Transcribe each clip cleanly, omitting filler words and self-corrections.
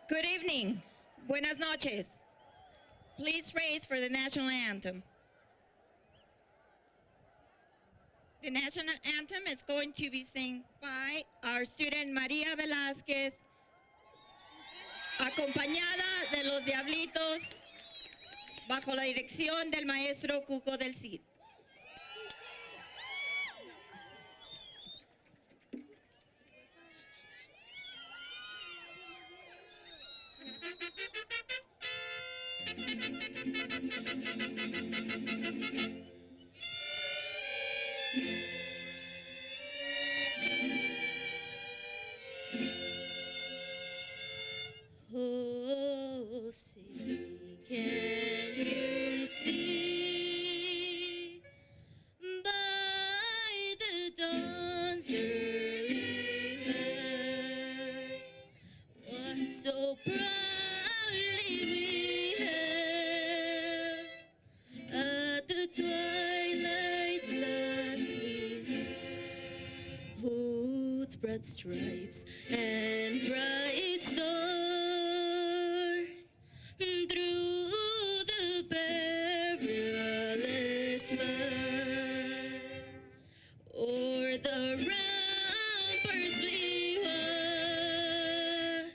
Good evening. Buenas noches. Please raise for the national anthem. The national anthem is going to be sung by our student María Velázquez, acompañada de los Diablitos, bajo la dirección del maestro Cuco del Cid. Oh, see, can you see by the dawn's early light what so proudly we hailed at the twilight's last gleam, whose broad stripes and bright stars through the perilous fight o'er the ramparts we watched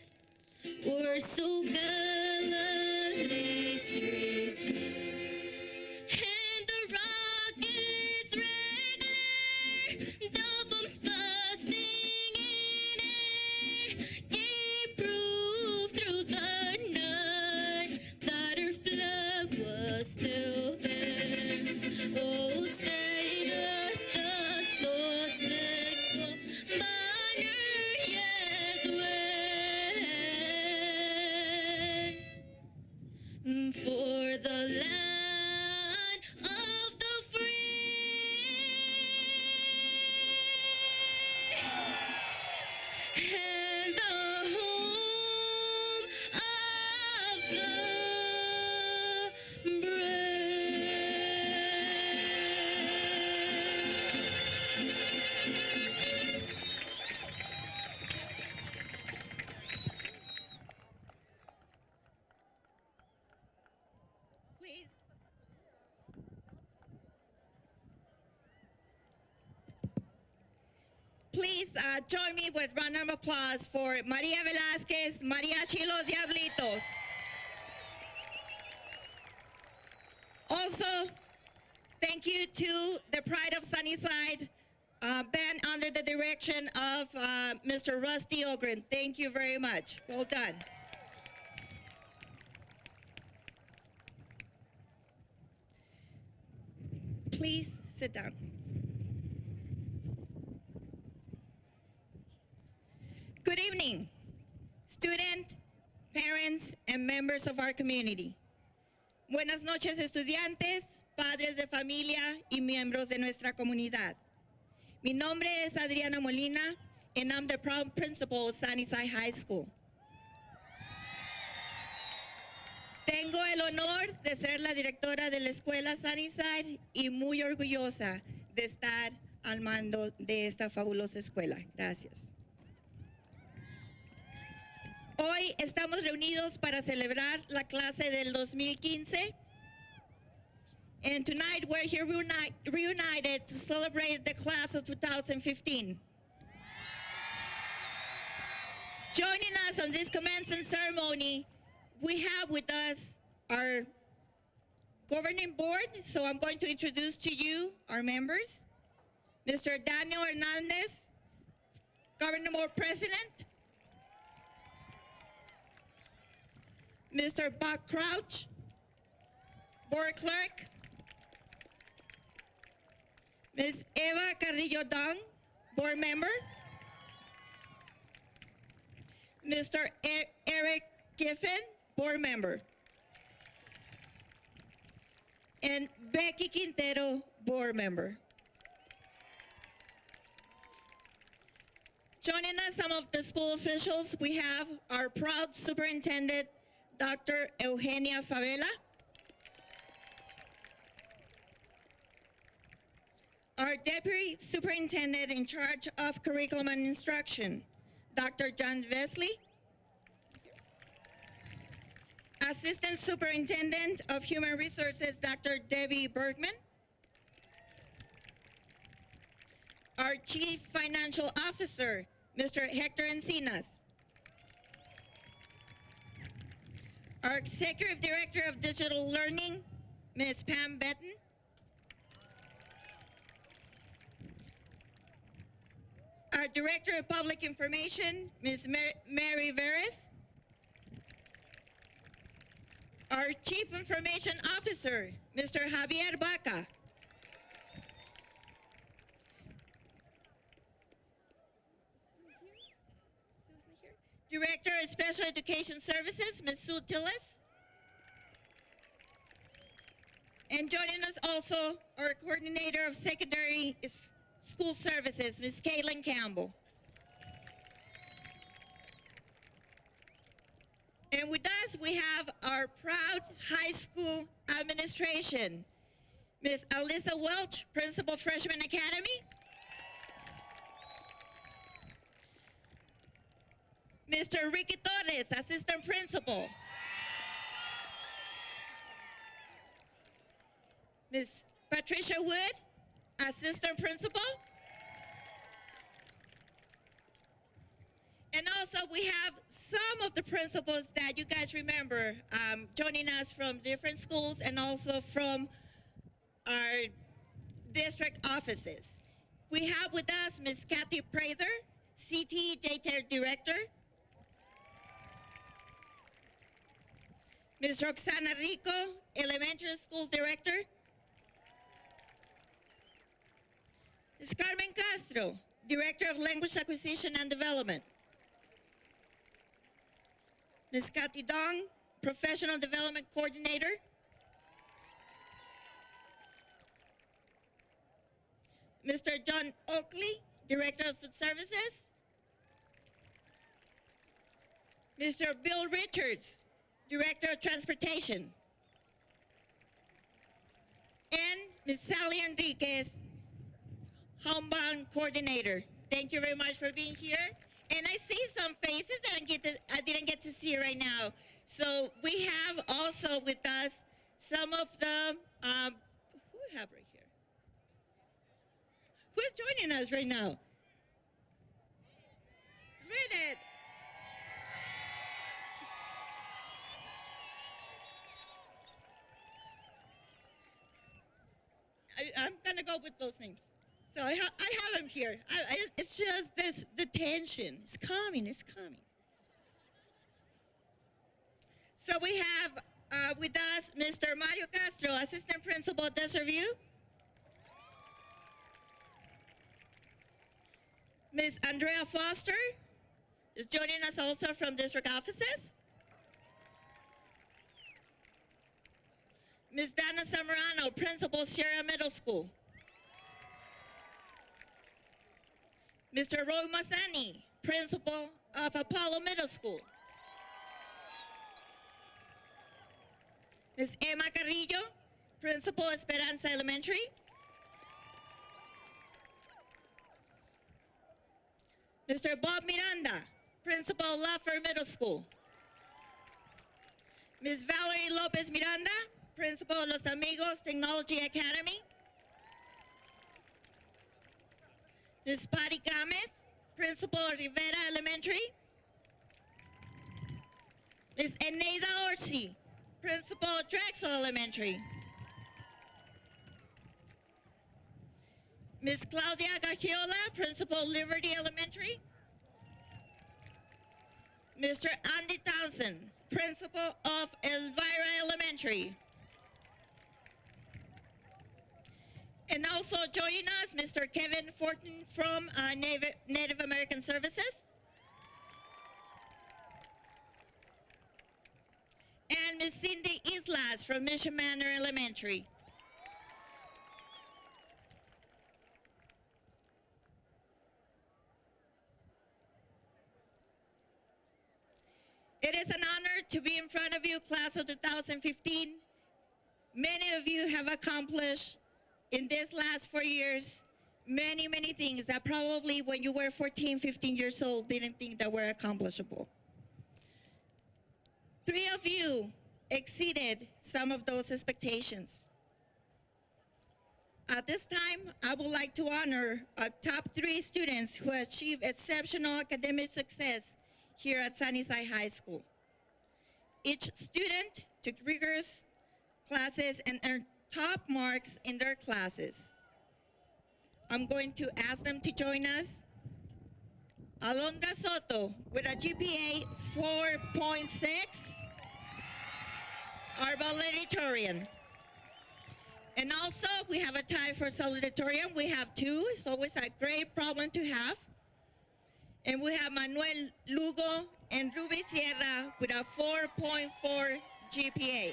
were so gallantly streamed, and the rockets regular, the bombs bursting in air, gave proof through the night that our flag was still there. Oh, say does the star-spangled banner yet wave for the land of the free and the home of the Please. Please join me with round of applause for María Velázquez, Mariachi Los Diablitos. Also, thank you to the Pride of Sunnyside band under the direction of Mr. Rusty Ogren. Thank you very much. Well done. Please sit down. Good evening, student, parents, and members of our community. Buenas noches, estudiantes, padres de familia y miembros de nuestra comunidad. Mi nombre es Adriana Molina, and I'm the proud principal of Sunnyside High School. Tengo el honor de ser la directora de la escuela Sunnyside y muy orgullosa de estar al mando de esta fabulosa escuela. Gracias. Hoy estamos reunidos para celebrar la clase del 2015. And tonight we're here reunited to celebrate the class of 2015. Joining us on this commencement ceremony, we have with us our governing board. So I'm going to introduce to you our members. Mr. Daniel Hernandez, Governing Board President. Mr. Buck Crouch, Board Clerk. Ms. Eva Carrillo Dung, Board Member. Mr. Eric Giffen, Board Member. And Becky Quintero, Board Member. Joining us, some of the school officials, we have our proud superintendent, Dr. Eugenia Favela. Our deputy superintendent in charge of curriculum and instruction, Dr. John Vesley. Assistant Superintendent of Human Resources, Dr. Debbie Bergman. Our Chief Financial Officer, Mr. Hector Encinas. Our Executive Director of Digital Learning, Ms. Pam Benton. Our Director of Public Information, Ms. Mary Veres. Our Chief Information Officer, Mr. Javier Baca. Director of Special Education Services, Ms. Sue Tillis. And joining us also, our Coordinator of Secondary School Services, Ms. Caitlin Campbell. And with us, we have our proud high school administration, Ms. Alyssa Welch, Principal Freshman Academy. Mr. Ricky Torres, Assistant Principal. Ms. Patricia Wood, Assistant Principal. And also we have some of the principals that you guys remember joining us from different schools and also from our district offices. We have with us Ms. Kathy Prather, CTE Daycare Director. Ms. Roxana Rico, Elementary School Director. Ms. Carmen Castro, Director of Language Acquisition and Development. Ms. Kathy Dong, Professional Development Coordinator. Mr. John Oakley, Director of Food Services. Mr. Bill Richards, Director of Transportation. And Ms. Sally Enriquez, Homebound Coordinator. Thank you very much for being here. And I see some faces that I didn't get to see right now. So we have also with us some of the, who we have right here? Who's joining us right now? Read it. I'm gonna go with those names. So I have them here. It's just the tension. It's coming, it's coming. So we have with us Mr. Mario Castro, Assistant Principal at Desert View. Ms. Andrea Foster is joining us also from district offices. Ms. Dana Zamorano, Principal, Sierra Middle School. Mr. Roy Mazzani, Principal of Apollo Middle School. Ms. Emma Carrillo, Principal, Esperanza Elementary. Mr. Bob Miranda, Principal, Laffer Middle School. Ms. Valerie Lopez Miranda, Principal, Los Amigos Technology Academy. Ms. Patty Gomez, Principal, Rivera Elementary. Ms. Eneida Orsi, Principal, Drexel Elementary. Ms. Claudia Gagiola, Principal, Liberty Elementary. Mr. Andy Townsend, Principal of Elvira Elementary. And also joining us, Mr. Kevin Fortin from Native American Services. And Ms. Cindy Islas from Mission Manor Elementary. It is an honor to be in front of you, class of 2015. Many of you have accomplished in these last 4 years many, many things that probably when you were 14, 15 years old didn't think that were accomplishable. 3 of you exceeded some of those expectations. At this time, I would like to honor our top 3 students who achieved exceptional academic success here at Sunnyside High School. Each student took rigorous classes and earned top marks in their classes. I'm going to ask them to join us. Alondra Soto with a GPA 4.6, our valedictorian. And also we have a tie for salutatorian. We have 2, it's always a great problem to have. And we have Manuel Lugo and Ruby Sierra with a 4.4 GPA.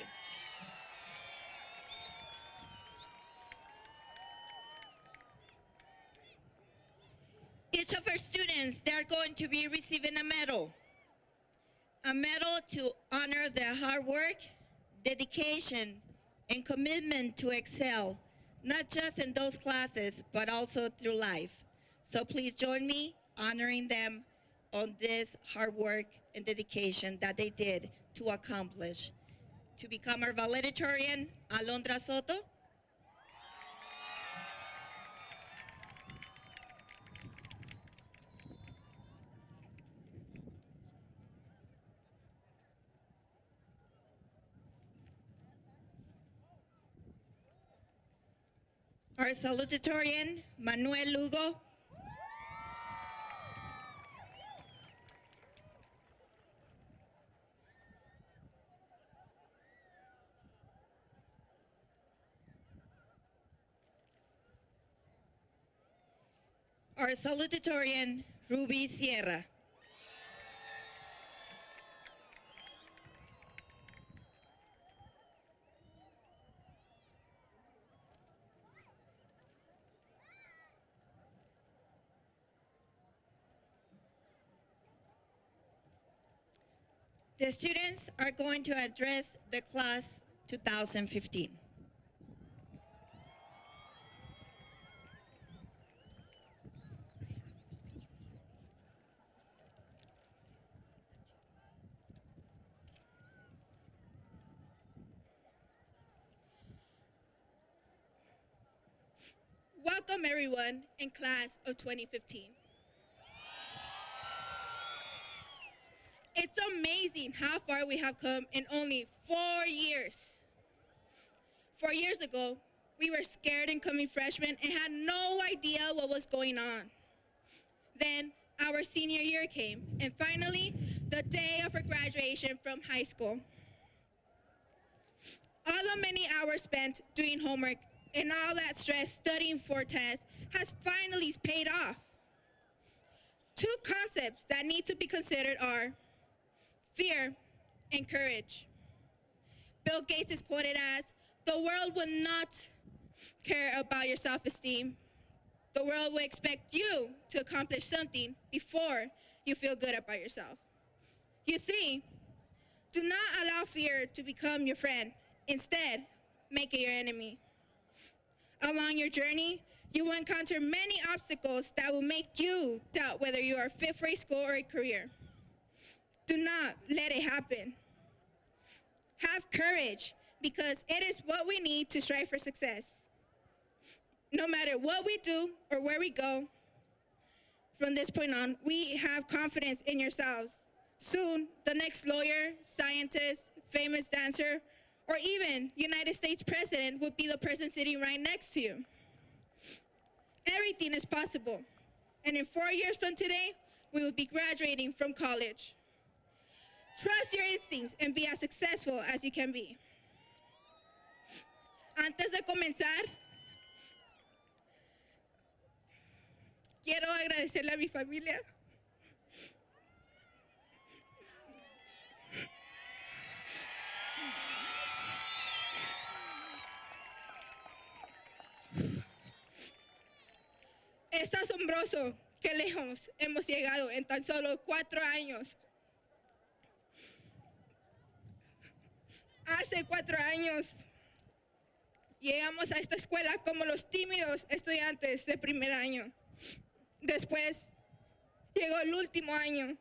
Each of our students, they are going to be receiving a medal to honor their hard work, dedication, and commitment to excel, not just in those classes, but also through life. So please join me honoring them on this hard work and dedication that they did to accomplish. To become our valedictorian, Alondra Soto. Our salutatorian, Manuel Lugo. Our salutatorian, Ruby Sierra. The students are going to address the class 2015. Welcome everyone in class of 2015. It's amazing how far we have come in only 4 years. 4 years ago, we were scared incoming freshmen and had no idea what was going on. Then our senior year came, and finally, the day of our graduation from high school. All the many hours spent doing homework and all that stress studying for tests has finally paid off. Two concepts that need to be considered are fear and courage. Bill Gates is quoted as, "The world will not care about your self-esteem. The world will expect you to accomplish something before you feel good about yourself." You see, do not allow fear to become your friend. Instead, make it your enemy. Along your journey, you will encounter many obstacles that will make you doubt whether you are fit for a school or a career. Do not let it happen. Have courage, because it is what we need to strive for success. No matter what we do or where we go, from this point on, we have confidence in yourselves. Soon, the next lawyer, scientist, famous dancer, or even United States president would be the person sitting right next to you. Everything is possible. And in 4 years from today, we will be graduating from college. Trust your instincts and be as successful as you can be. Antes de comenzar, quiero agradecerle a mi familia. Es asombroso qué lejos hemos llegado en tan solo 4 años. Hace 4 años llegamos a esta escuela como los tímidos estudiantes de primer año. Después llegó el último año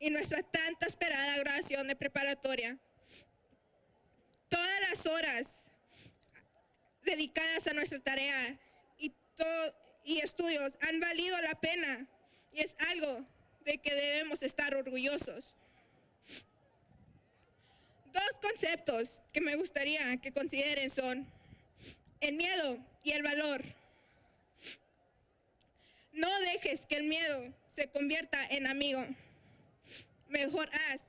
y nuestra tanta esperada graduación de preparatoria. Todas las horas dedicadas a nuestra tarea y estudios han valido la pena, y es algo de que debemos estar orgullosos. Dos conceptos que me gustaría que consideren son el miedo y el valor. No dejes que el miedo se convierta en amigo. Mejor haz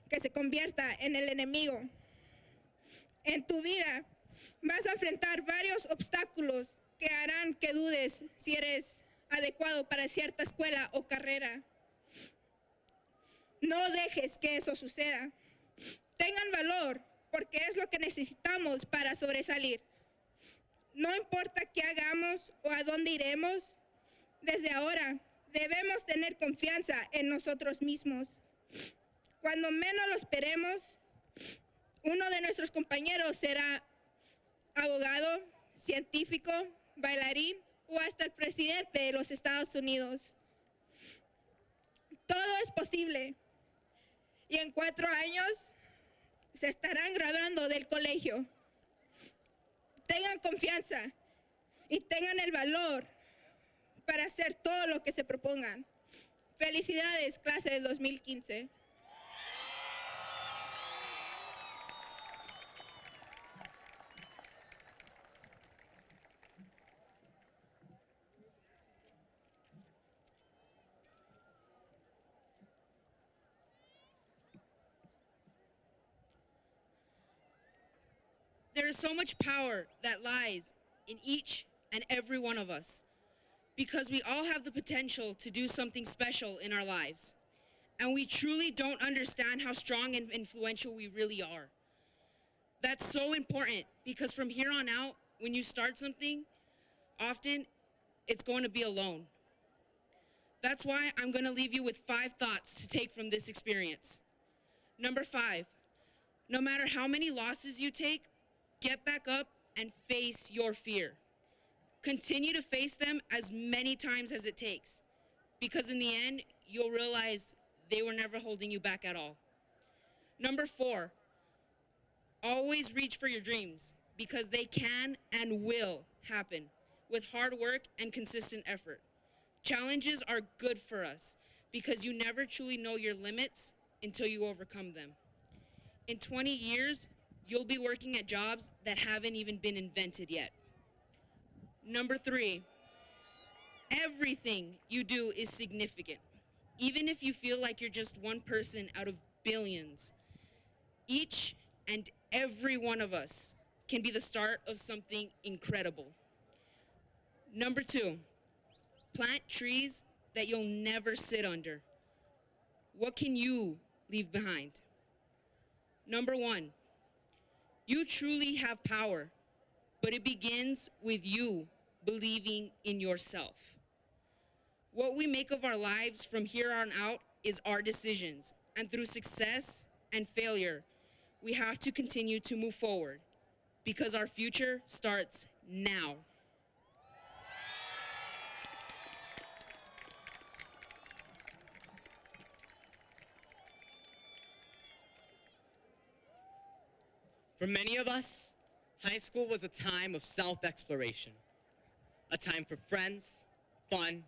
que se convierta en el enemigo. En tu vida vas a enfrentar varios obstáculos que harán que dudes si eres adecuado para cierta escuela o carrera. No dejes que eso suceda. Tengan valor, porque es lo que necesitamos para sobresalir. No importa qué hagamos o a dónde iremos, desde ahora debemos tener confianza en nosotros mismos. Cuando menos lo esperemos, uno de nuestros compañeros será abogado, científico, bailarín o hasta el presidente de los Estados Unidos. Todo es posible. Y en 4 años se estarán graduando del colegio. Tengan confianza y tengan el valor para hacer todo lo que se propongan. Felicidades, clase del 2015. There is so much power that lies in each and every one of us, because we all have the potential to do something special in our lives. And we truly don't understand how strong and influential we really are. That's so important, because from here on out, when you start something, often it's going to be alone. That's why I'm going to leave you with 5 thoughts to take from this experience. Number 5, no matter how many losses you take, get back up and face your fear. Continue to face them as many times as it takes, because in the end, you'll realize they were never holding you back at all. Number 4, always reach for your dreams, because they can and will happen with hard work and consistent effort. Challenges are good for us, because you never truly know your limits until you overcome them. In 20 years, you'll be working at jobs that haven't even been invented yet. Number 3, everything you do is significant. Even if you feel like you're just one person out of billions, each and every one of us can be the start of something incredible. Number 2, plant trees that you'll never sit under. What can you leave behind? Number one, you truly have power, but it begins with you believing in yourself. What we make of our lives from here on out is our decisions, and through success and failure, we have to continue to move forward because our future starts now. For many of us, high school was a time of self-exploration, a time for friends, fun,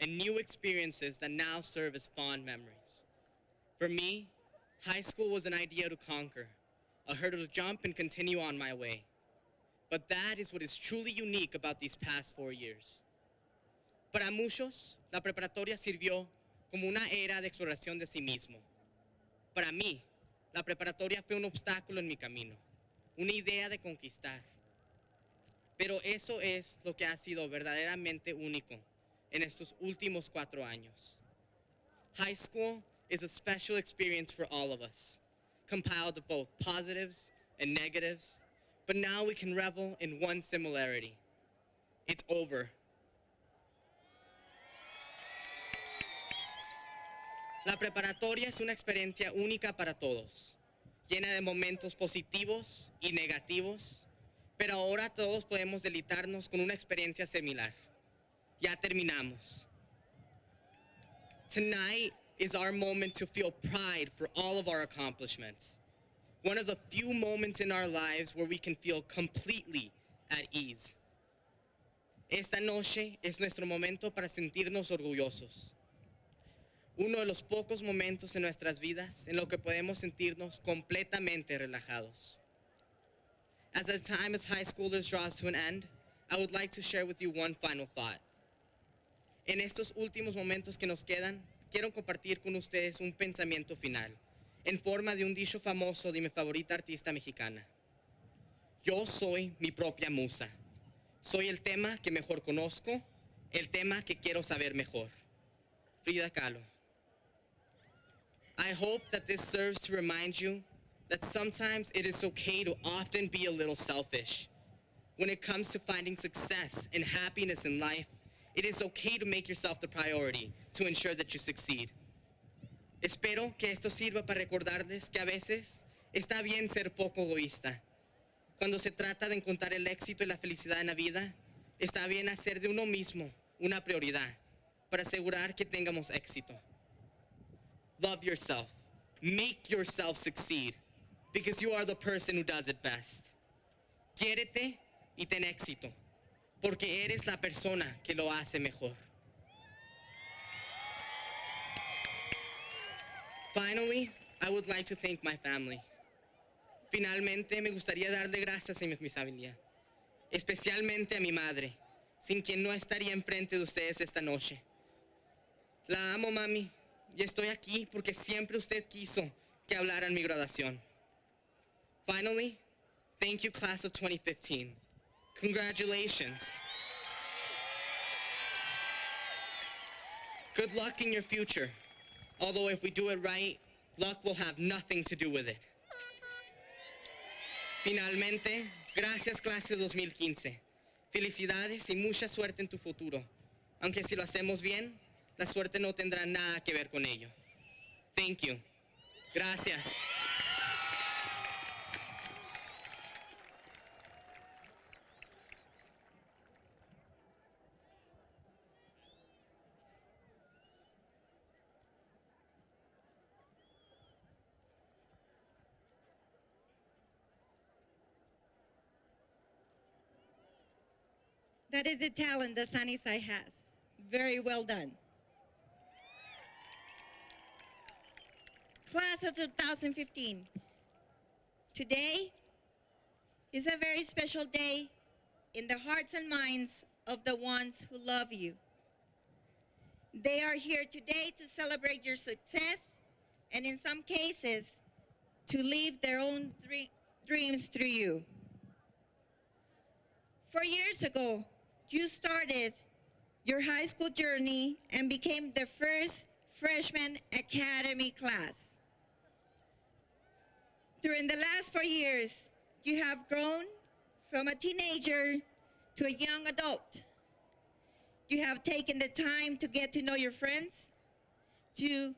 and new experiences that now serve as fond memories. For me, high school was an idea to conquer, a hurdle to jump and continue on my way. But that is what is truly unique about these past 4 years. Para muchos, la preparatoria sirvió como una era de exploración de sí mismo. Para mí, la preparatoria fue un obstáculo en mi camino, una idea de conquistar. Pero eso es lo que ha sido verdaderamente único en estos últimos 4 años. High school is a special experience for all of us, compiled of both positives and negatives, but now we can revel in one similarity. It's over. La preparatoria es una experiencia única para todos, llena de momentos positivos y negativos, pero ahora todos podemos deleitarnos con una experiencia similar. Ya terminamos. Tonight is our moment to feel pride for all of our accomplishments. One of the few moments in our lives where we can feel completely at ease. Esta noche es nuestro momento para sentirnos orgullosos. Uno de los pocos momentos en nuestras vidas en lo que podemos sentirnos completamente relajados. As the time as high schoolers draws to an end, I would like to share with you one final thought. En estos últimos momentos que nos quedan, quiero compartir con ustedes un pensamiento final, en forma de un dicho famoso de mi favorita artista mexicana. Yo soy mi propia musa. Soy el tema que mejor conozco, el tema que quiero saber mejor. Frida Kahlo. I hope that this serves to remind you that sometimes it is okay to often be a little selfish. When it comes to finding success and happiness in life, it is okay to make yourself the priority to ensure that you succeed. Espero que esto sirva para recordarles que a veces está bien ser poco egoísta. Cuando se trata de encontrar el éxito y la felicidad en la vida, está bien hacer de uno mismo una prioridad para asegurar que tengamos éxito. Love yourself. Make yourself succeed because you are the person who does it best. Quiérete y ten éxito porque eres la persona que lo hace mejor. Finally, I would like to thank my family. Finalmente, me gustaría darle gracias a mi familia, especialmente a mi madre, sin quien no estaría enfrente de ustedes esta noche. La amo, mami, y estoy aquí porque siempre usted quiso que hablara en mi graduación. Finally, thank you, class of 2015. Congratulations. Good luck in your future. Although if we do it right, luck will have nothing to do with it. Finalmente, gracias clase 2015. Felicidades y mucha suerte en tu futuro. Aunque si lo hacemos bien, la suerte no tendrá nada que ver con ello. Thank you. Gracias. That is the talent that Sunnyside has. Very well done. Class of 2015. Today is a very special day in the hearts and minds of the ones who love you. They are here today to celebrate your success and in some cases to live their own dreams through you. 4 years ago, you started your high school journey and became the first freshman academy class. During the last 4 years, you have grown from a teenager to a young adult. You have taken the time to get to know your friends, to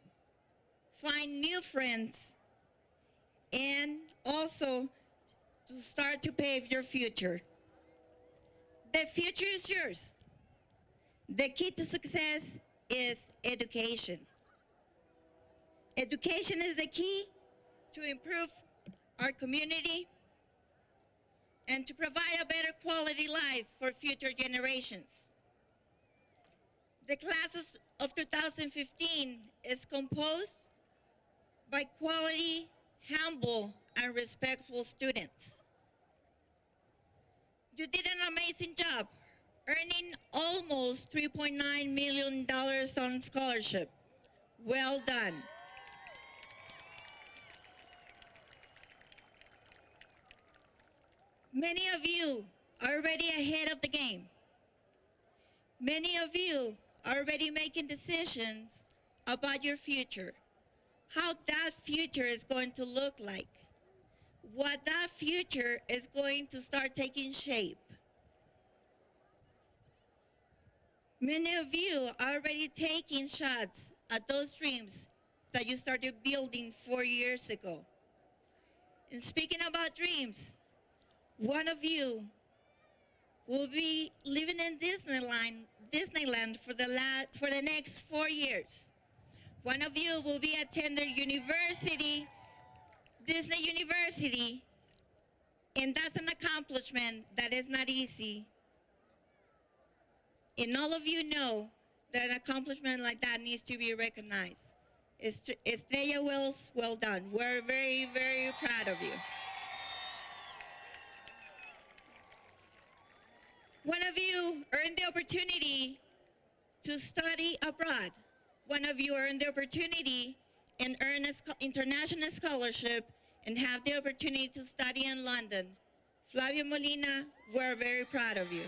find new friends, and also to start to pave your future. The future is yours. The key to success is education. Education is the key to improve our community and to provide a better quality life for future generations. The classes of 2015 is composed by quality, humble, and respectful students. You did an amazing job, earning almost $3.9 million on scholarship. Well done. Many of you are already ahead of the game. Many of you are already making decisions about your future, how that future is going to look like, what that future is going to start taking shape. Many of you are already taking shots at those dreams that you started building 4 years ago. And speaking about dreams, one of you will be living in Disneyland for the next 4 years. One of you will be attending Disney University, and that's an accomplishment that is not easy. And all of you know that an accomplishment like that needs to be recognized. Estrella Wells, well done. We're very, very proud of you. One of you earned the opportunity to study abroad. One of you earned the opportunity and earn an international scholarship and have the opportunity to study in London. Flavio Molina, we're very proud of you.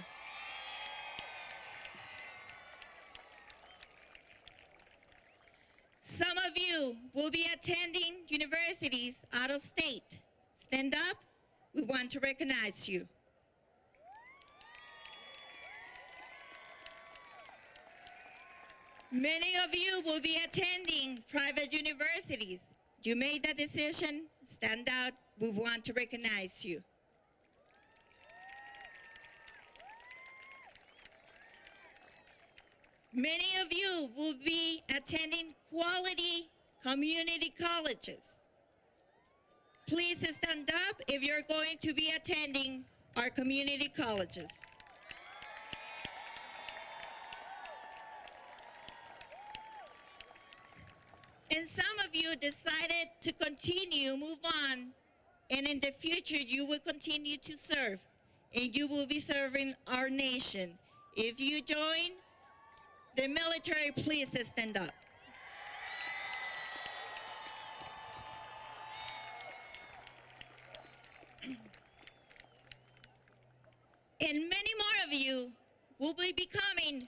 Some of you will be attending universities out of state. Stand up, we want to recognize you. Many of you will be attending private universities. You made that decision, stand out, we want to recognize you. Many of you will be attending quality community colleges. Please stand up if you're going to be attending our community colleges. And some of you decided to continue, move on, and in the future you will continue to serve, and you will be serving our nation. If you join the military, please stand up. And many more of you will be becoming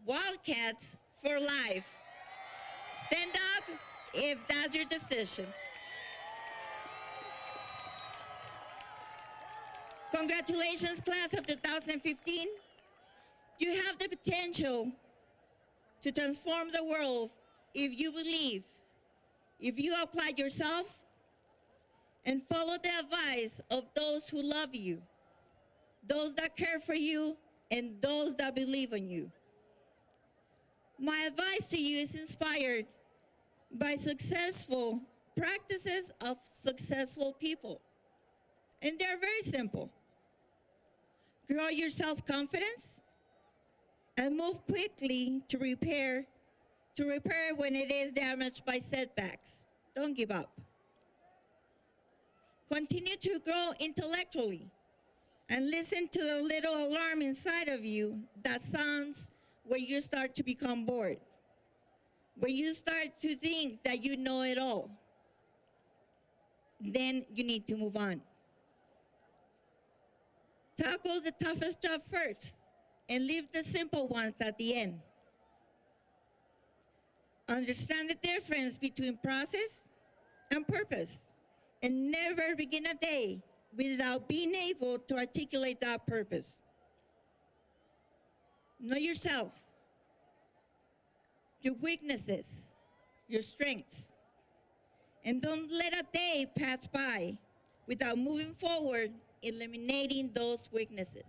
Wildcats for life. Stand up if that's your decision. Congratulations, class of 2015. You have the potential to transform the world if you believe, if you apply yourself and follow the advice of those who love you, those that care for you, and those that believe in you. My advice to you is inspired by successful practices of successful people. And they're very simple. Grow your self-confidence and move quickly to repair when it is damaged by setbacks. Don't give up. Continue to grow intellectually and listen to the little alarm inside of you that sounds when you start to become bored, when you start to think that you know it all. Then you need to move on. Tackle the toughest job first and leave the simple ones at the end. Understand the difference between process and purpose, and never begin a day without being able to articulate that purpose. Know yourself, your weaknesses, your strengths, and don't let a day pass by without moving forward, eliminating those weaknesses.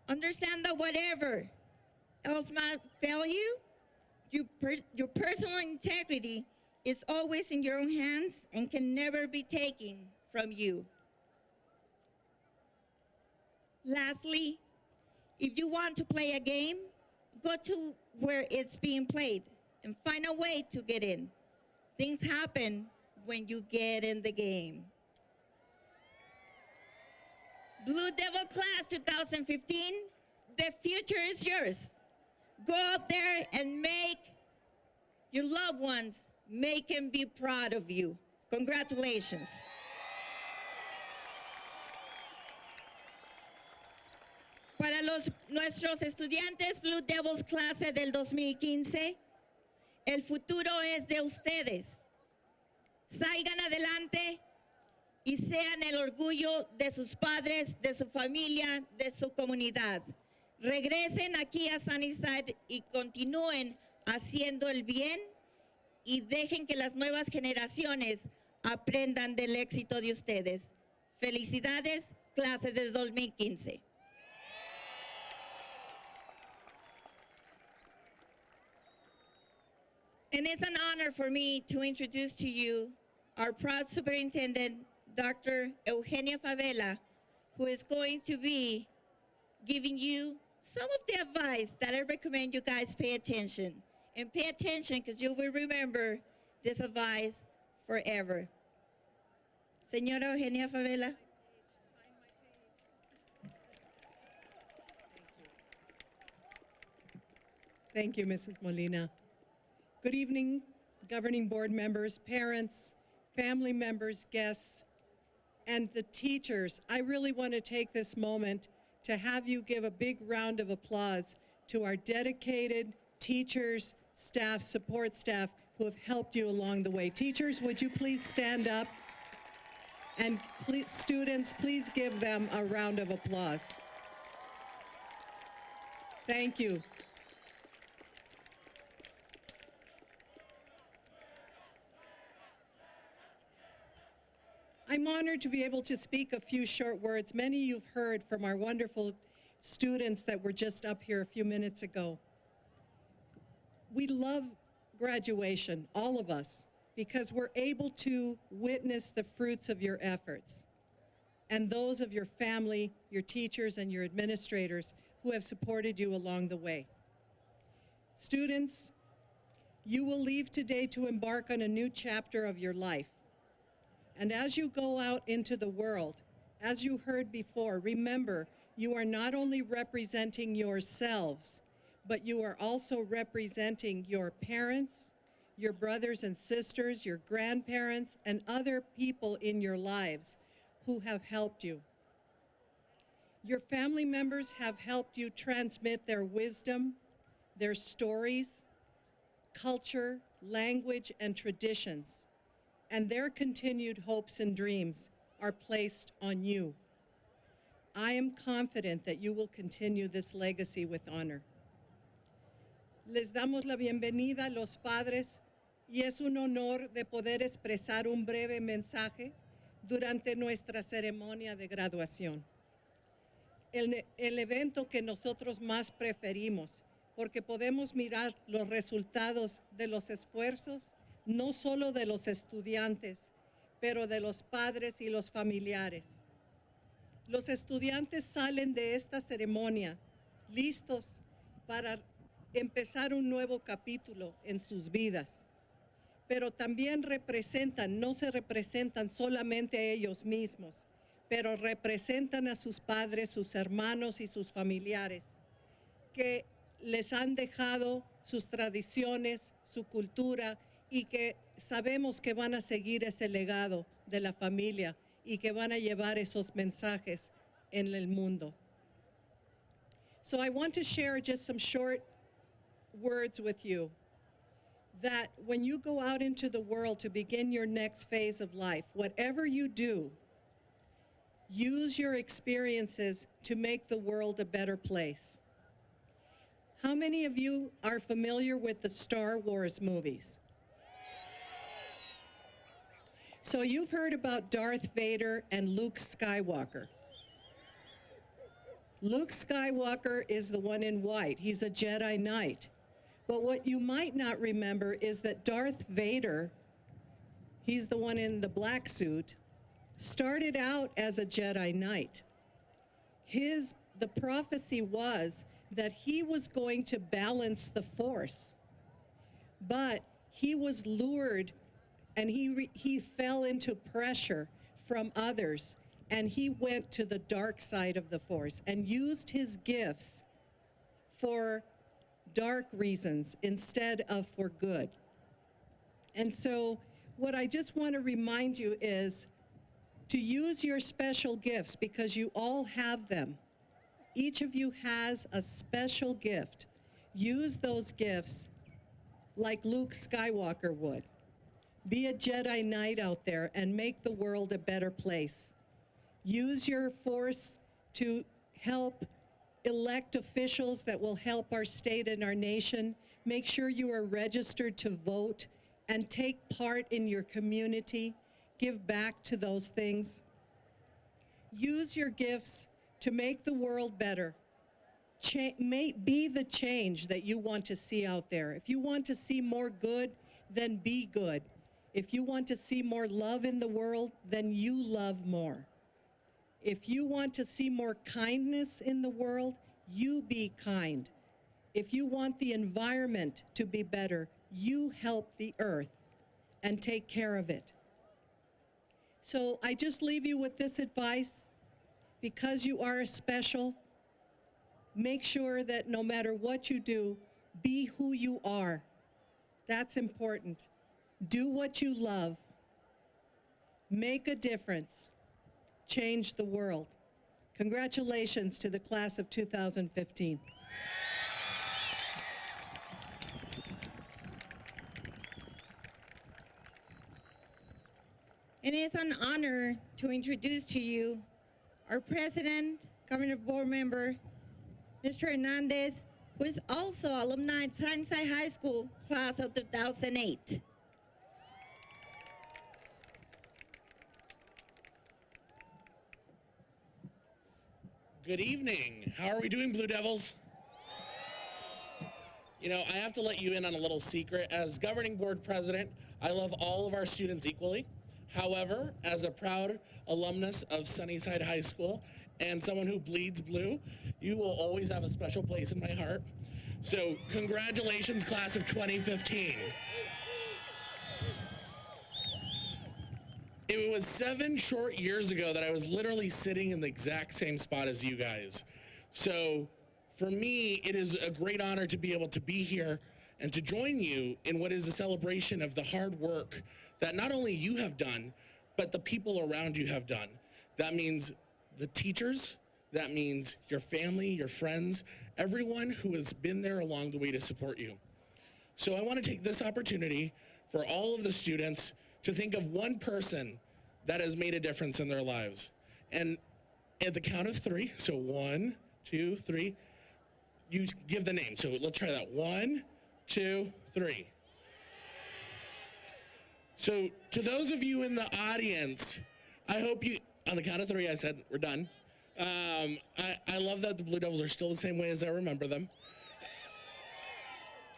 Understand that whatever else might fail you, your personal integrity is always in your own hands and can never be taken from you. Lastly, if you want to play a game, go to where it's being played and find a way to get in. Things happen when you get in the game. Blue Devil Class 2015, the future is yours. Go out there and make your loved ones, make them be proud of you. Congratulations. Para nuestros estudiantes Blue Devils clase del 2015, el futuro es de ustedes. Salgan adelante y sean el orgullo de sus padres, de su familia, de su comunidad. Regresen aquí a Sunnyside y continúen haciendo el bien y dejen que las nuevas generaciones aprendan del éxito de ustedes. Felicidades, clase del 2015. And it's an honor for me to introduce to you our proud superintendent, Dr. Eugenia Favela, who is going to be giving you some of the advice that I recommend you guys pay attention. And pay attention because you will remember this advice forever. Señora Eugenia Favela. Thank you, Mrs. Molina. Good evening, governing board members, parents, family members, guests, and the teachers. I really want to take this moment to have you give a big round of applause to our dedicated teachers, staff, support staff who have helped you along the way. Teachers, would you please stand up? And please, students, please give them a round of applause. Thank you. I'm honored to be able to speak a few short words. Many you've heard from our wonderful students that were just up here a few minutes ago. We love graduation, all of us, because we're able to witness the fruits of your efforts and those of your family, your teachers, and your administrators who have supported you along the way. Students, you will leave today to embark on a new chapter of your life. And as you go out into the world, as you heard before, remember, you are not only representing yourselves, but you are also representing your parents, your brothers and sisters, your grandparents, and other people in your lives who have helped you. Your family members have helped you transmit their wisdom, their stories, culture, language, and traditions. And their continued hopes and dreams are placed on you. I am confident that you will continue this legacy with honor. Les damos la bienvenida a los padres y es un honor de poder expresar un breve mensaje durante nuestra ceremonia de graduación. El evento que nosotros más preferimos porque podemos mirar los resultados de los esfuerzos no solo de los estudiantes, pero de los padres y los familiares. Los estudiantes salen de esta ceremonia listos para empezar un nuevo capítulo en sus vidas, pero también no se representan solamente a ellos mismos, pero representan a sus padres, sus hermanos y sus familiares, que les han dejado sus tradiciones, su cultura, y que sabemos que van a seguir ese legado de la familia y que van a llevar esos mensajes en el mundo. So I want to share just some short words with you that when you go out into the world to begin your next phase of life, whatever you do, use your experiences to make the world a better place. How many of you are familiar with the Star Wars movies? So you've heard about Darth Vader and Luke Skywalker. Luke Skywalker is the one in white. He's a Jedi Knight. But what you might not remember is that Darth Vader, he's the one in the black suit, started out as a Jedi Knight. The prophecy was that he was going to balance the Force, but he was lured and he fell into pressure from others, and he went to the dark side of the Force and used his gifts for dark reasons instead of for good. And so what I just want to remind you is to use your special gifts, because you all have them. Each of you has a special gift. Use those gifts like Luke Skywalker would. Be a Jedi Knight out there and make the world a better place. Use your Force to help elect officials that will help our state and our nation. Make sure you are registered to vote and take part in your community. Give back to those things. Use your gifts to make the world better. Be the change that you want to see out there. If you want to see more good, then be good. If you want to see more love in the world, then you love more. If you want to see more kindness in the world, you be kind. If you want the environment to be better, you help the earth and take care of it. So I just leave you with this advice. Because you are special, make sure that no matter what you do, be who you are. That's important. Do what you love. Make a difference. Change the world. Congratulations to the class of 2015. It is an honor to introduce to you our president, government board member, Mr. Hernandez, who is also alumni at Sunnyside High School, class of 2008. Good evening. How are we doing, Blue Devils? You know, I have to let you in on a little secret. As governing board president, I love all of our students equally. However, as a proud alumnus of Sunnyside High School and someone who bleeds blue, you will always have a special place in my heart. So congratulations, class of 2015. It was 7 short years ago that I was literally sitting in the exact same spot as you guys. So for me, it is a great honor to be able to be here and to join you in what is a celebration of the hard work that not only you have done, but the people around you have done. That means the teachers, that means your family, your friends, everyone who has been there along the way to support you. So I want to take this opportunity for all of the students to think of one person that has made a difference in their lives. And at the count of 3, so 1, 2, 3, you give the name. So let's try that. 1, 2, 3. So to those of you in the audience, I hope you, on the count of 3, I said, we're done. I love that the Blue Devils are still the same way as I remember them.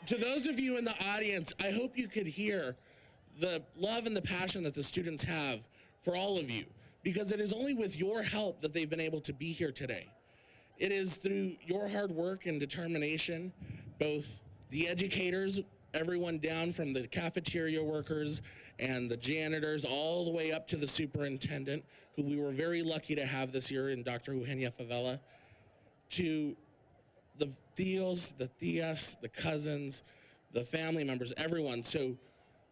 To those of you in the audience, I hope you could hear the love and the passion that the students have for all of you, because it is only with your help that they've been able to be here today. It is through your hard work and determination, both the educators, everyone down from the cafeteria workers and the janitors, all the way up to the superintendent, who we were very lucky to have this year in Dr. Eugenia Favela, to the tios, the tias, the cousins, the family members, everyone. So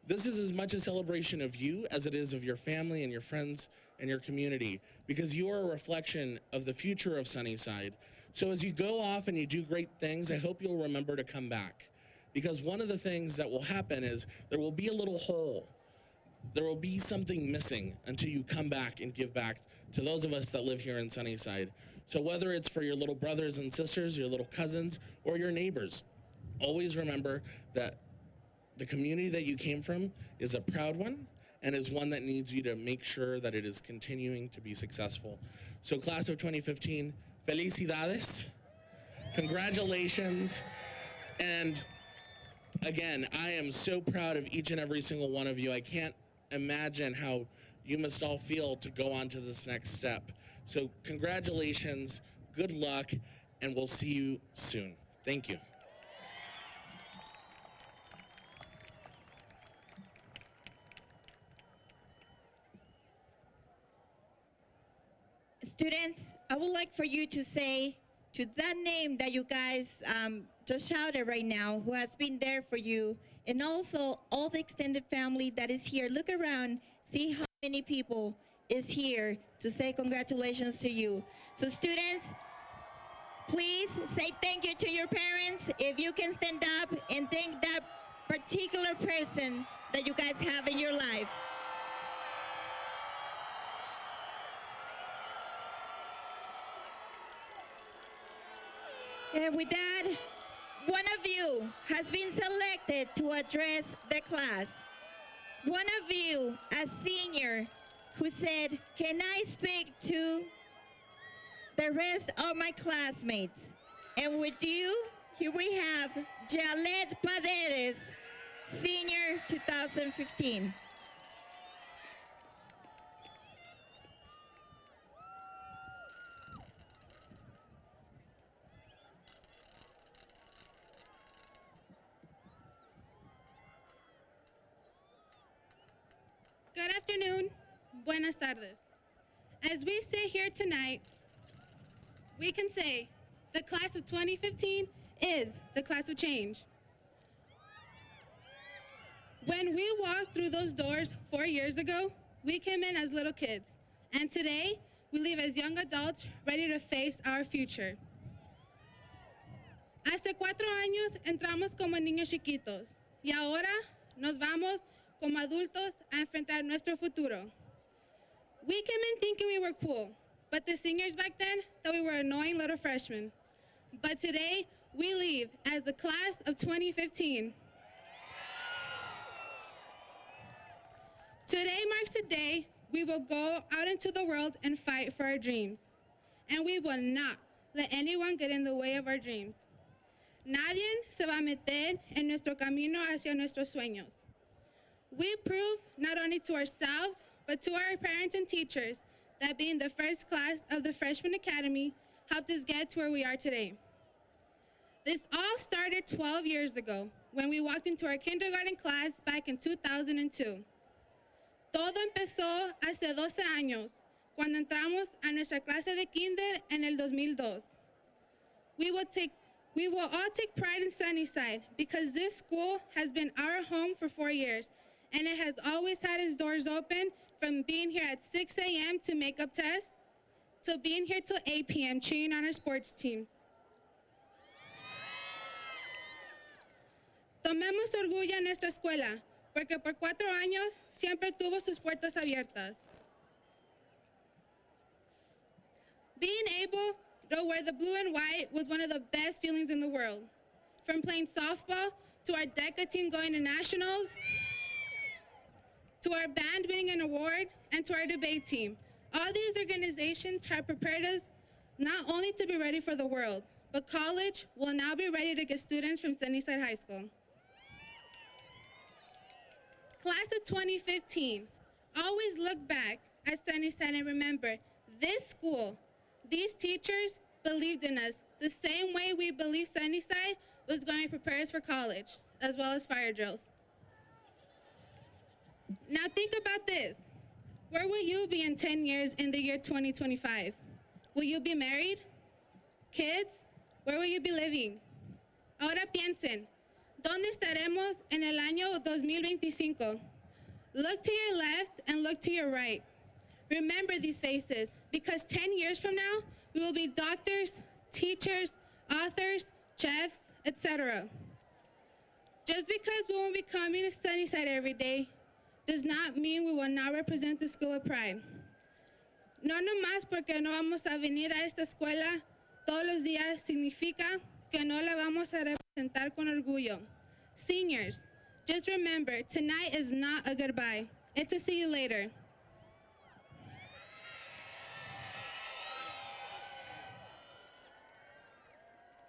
this is as much a celebration of you as it is of your family and your friends and your community, because you are a reflection of the future of Sunnyside. So as you go off and you do great things, I hope you'll remember to come back. Because one of the things that will happen is there will be a little hole. There will be something missing until you come back and give back to those of us that live here in Sunnyside. So whether it's for your little brothers and sisters, your little cousins, or your neighbors, always remember that the community that you came from is a proud one and is one that needs you to make sure that it is continuing to be successful. So class of 2015, felicidades, congratulations, and again, I am so proud of each and every single one of you. I can't imagine how you must all feel to go on to this next step. So congratulations, good luck, and we'll see you soon. Thank you. Students, I would like for you to say to that name that you guys just shouted right now, who has been there for you, and also all the extended family that is here. Look around, see how many people is here to say congratulations to you. So students, please say thank you to your parents. If you can stand up and thank that particular person that you guys have in your life. And with that, one of you has been selected to address the class. One of you, a senior, who said, "Can I speak to the rest of my classmates?" And with you, here we have Jalet Paderes, senior 2015. Good afternoon. Buenas tardes. As we sit here tonight, we can say the class of 2015 is the class of change. When we walked through those doors 4 years ago, we came in as little kids, and today we leave as young adults ready to face our future. Hace 4 años entramos como niños chiquitos y ahora nos vamos como adultos a enfrentar nuestro futuro. We came in thinking we were cool, but the seniors back then thought we were annoying little freshmen. But today, we leave as the class of 2015. Today marks a day we will go out into the world and fight for our dreams. And we will not let anyone get in the way of our dreams. Nadie se va a meter en nuestro camino hacia nuestros sueños. We prove not only to ourselves, but to our parents and teachers that being the first class of the Freshman Academy helped us get to where we are today. This all started 12 years ago when we walked into our kindergarten class back in 2002. Todo empezó hace 12 años, cuando entramos a nuestra clase de kinder en el 2002. We will all take pride in Sunnyside because this school has been our home for 4 years, and it has always had its doors open from being here at 6 a.m. to make up tests, to being here till 8 p.m. cheering on our sports teams. Tomemos orgullo en nuestra escuela, porque por 4 años siempre tuvo sus puertas abiertas. Being able to wear the blue and white was one of the best feelings in the world. From playing softball, to our DECA team going to nationals, to our band winning an award, and to our debate team. All these organizations have prepared us not only to be ready for the world, but college will now be ready to get students from Sunnyside High School. Class of 2015, always look back at Sunnyside and remember, this school, these teachers believed in us the same way we believed Sunnyside was going to prepare us for college, as well as fire drills. Now think about this. Where will you be in 10 years in the year 2025? Will you be married? Kids? Where will you be living? Ahora piensen, ¿dónde estaremos en el año 2025? Look to your left and look to your right. Remember these faces, because 10 years from now, we will be doctors, teachers, authors, chefs, etc. Just because we won't be coming to Sunnyside every day does not mean we will not represent the school with pride. No nomás porque no vamos a venir a esta escuela todos los días significa que no la vamos a representar con orgullo. Seniors, just remember, tonight is not a goodbye. It's a see you later.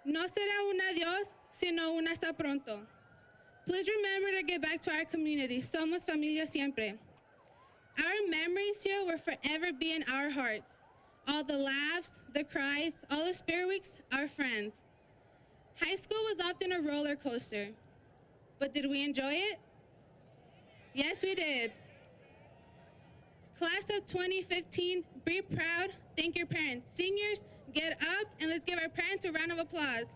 No será un adiós, sino un hasta pronto. Please remember to get back to our community. Somos familia siempre. Our memories here will forever be in our hearts. All the laughs, the cries, all the spirit weeks, our friends. High school was often a roller coaster, but did we enjoy it? Yes, we did. Class of 2015, be proud, thank your parents. Seniors, get up and let's give our parents a round of applause.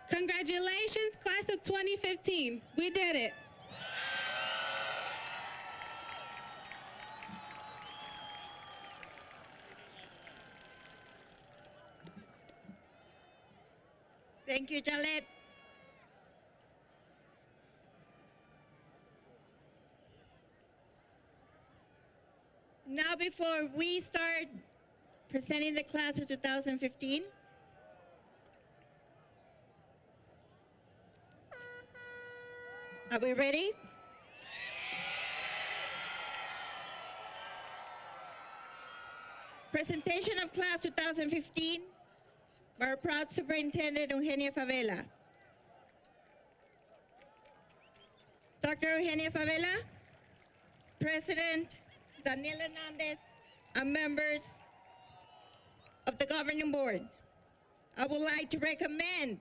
Congratulations, class of 2015. We did it. Thank you, Jalette. Now, before we start presenting the class of 2015, are we ready? Presentation of class 2015 by our proud superintendent, Eugenia Favela. Dr. Eugenia Favela, President Daniel Hernandez, and members of the governing board, I would like to recommend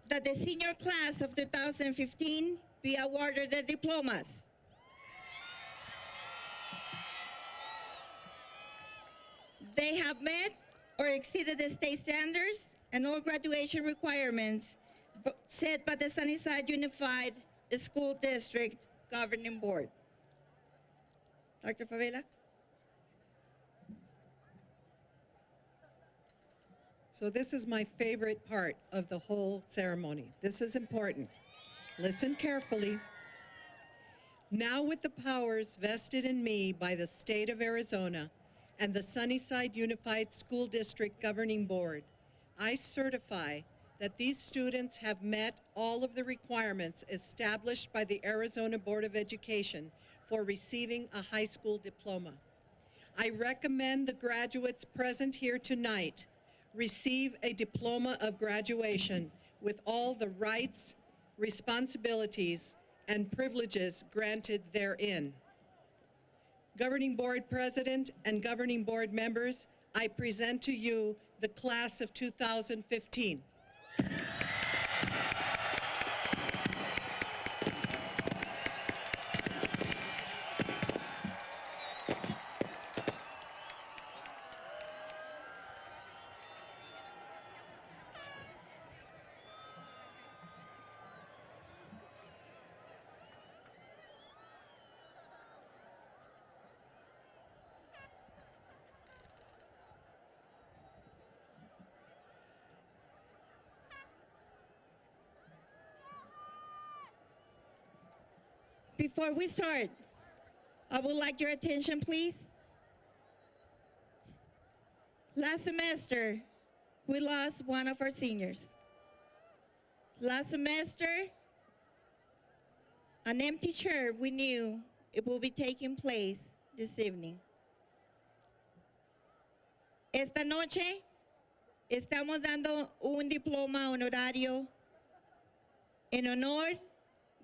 that the senior class of 2015 be awarded their diplomas. They have met or exceeded the state standards and all graduation requirements set by the Sunnyside Unified School District Governing Board. Dr. Favela? So this is my favorite part of the whole ceremony. This is important. Listen carefully. Now, with the powers vested in me by the state of Arizona and the Sunnyside Unified School District Governing Board, I certify that these students have met all of the requirements established by the Arizona Board of Education for receiving a high school diploma. I recommend the graduates present here tonight receive a diploma of graduation with all the rights, responsibilities, and privileges granted therein. Governing Board President and Governing Board members, I present to you the class of 2015. Before we start, I would like your attention, please. Last semester, we lost one of our seniors. Last semester, an empty chair, we knew it will be taking place this evening. Esta noche, estamos dando un diploma honorario en honor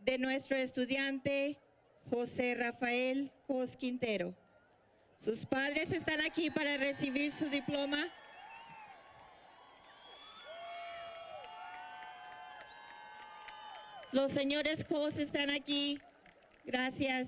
de nuestro estudiante José Rafael Cos Quintero, Sus padres están aquí para recibir su diploma. Los señores Cos están aquí. Gracias.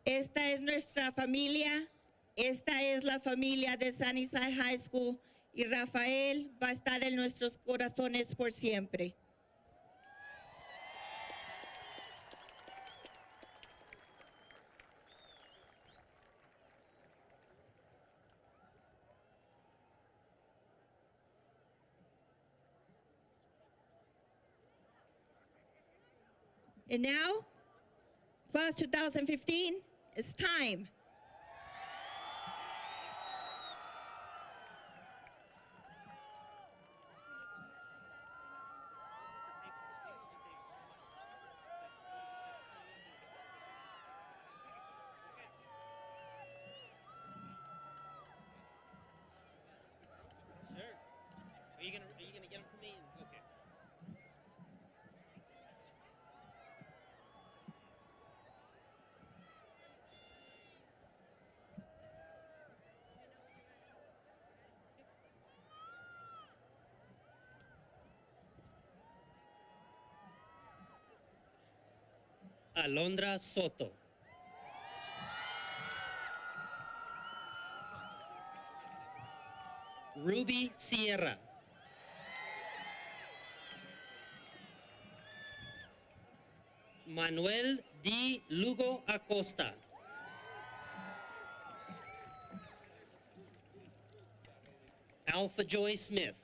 Esta es nuestra familia. Esta es la familia de Sunnyside High School y Rafael va a estar en nuestros corazones por siempre. And now, class 2015, it's time. Sure. Are you gonna get them for me? Okay. Alondra Soto. Ruby Sierra. Manuel D. Lugo Acosta. Alpha Joy Smith.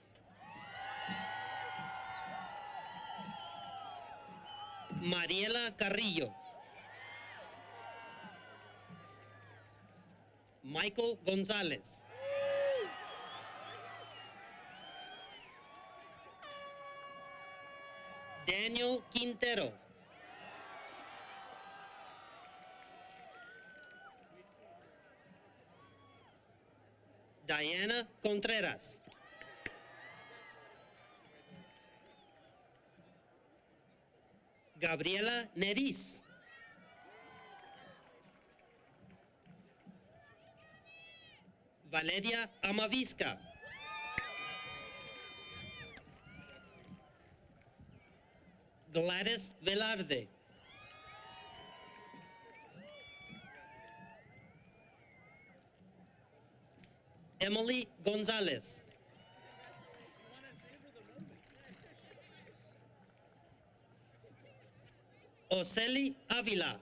Mariela Carrillo. Michael Gonzalez. Daniel Quintero. Diana Contreras. Gabriela Neris. Valeria Amavisca. Gladys Velarde. Emily Gonzalez. Oseli Avila.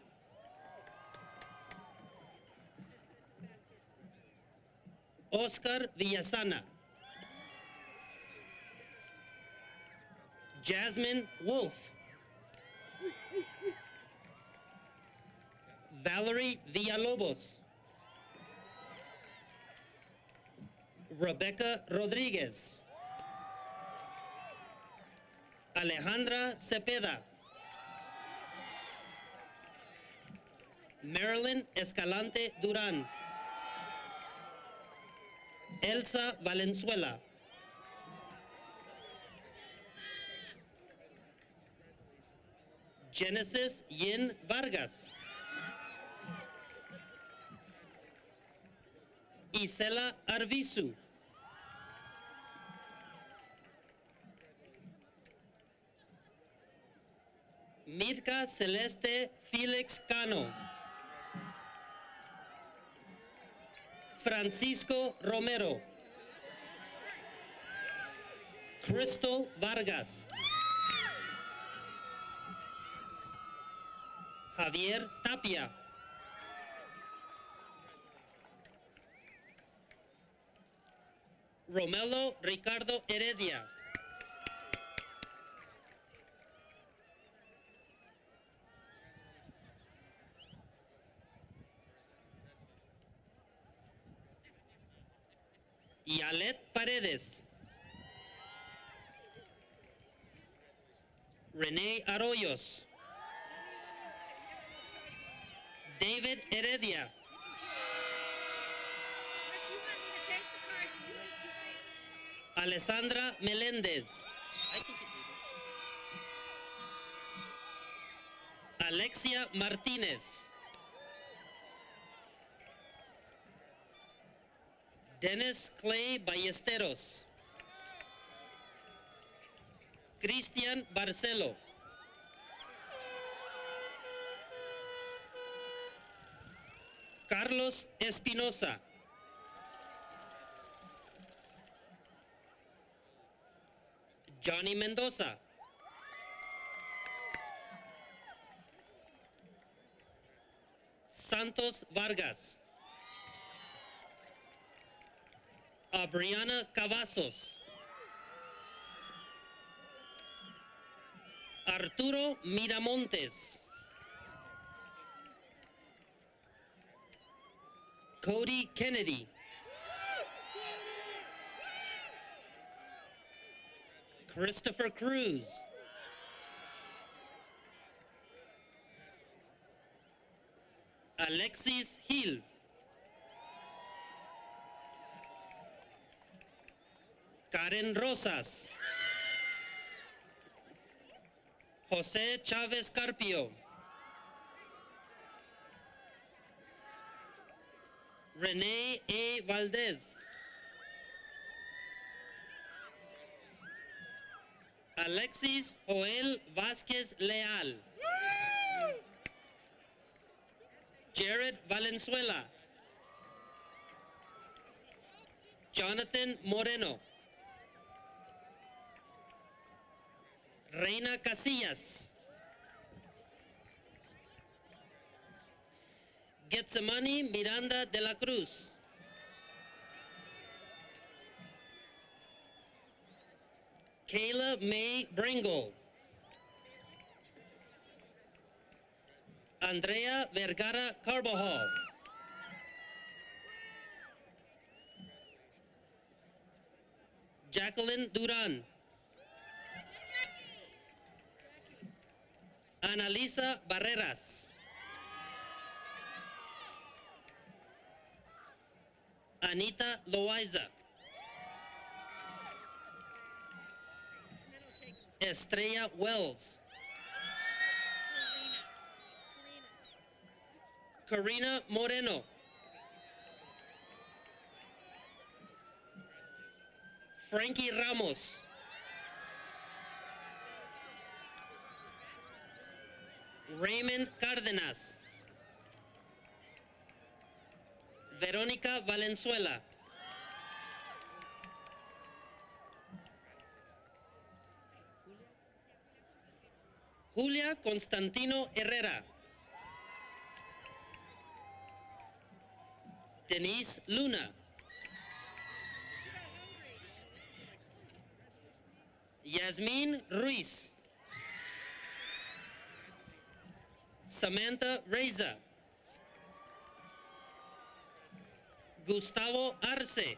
Oscar Villasana. Jasmine Wolf. Valerie Villalobos. Rebecca Rodriguez. Alejandra Cepeda. Marilyn Escalante Durán. Elsa Valenzuela. Genesis Yin Vargas. Isela Arvizu. Mirka Celeste Felix Cano. Francisco Romero. Crystal Vargas. Javier Tapia. Romelo Ricardo Heredia. Yalet Paredes. Renee Arroyos. David Heredia. Alessandra Melendez. Alexia Martinez. Dennis Clay Ballesteros. Cristian Barcelo. Carlos Espinosa. Johnny Mendoza. Santos Vargas. Brianna Cavazos. Arturo Miramontes. Cody Kennedy. Christopher Cruz. Alexis Hill. Karen Rosas. Jose Chavez Carpio. Renee A. Valdez. Alexis Joel Vázquez Leal. Jared Valenzuela. Jonathan Moreno. Reina Casillas. Getsemani Miranda de la Cruz. Kayla May Bringle. Andrea Vergara Carbajal. Jacqueline Duran. Analisa Barreras. Anita Loaiza. Estrella Wells. Karina Moreno. Frankie Ramos. Raymond Cárdenas. Verónica Valenzuela. Julia Constantino Herrera. Denise Luna. Yasmin Ruiz. Samantha Reza. Gustavo Arce.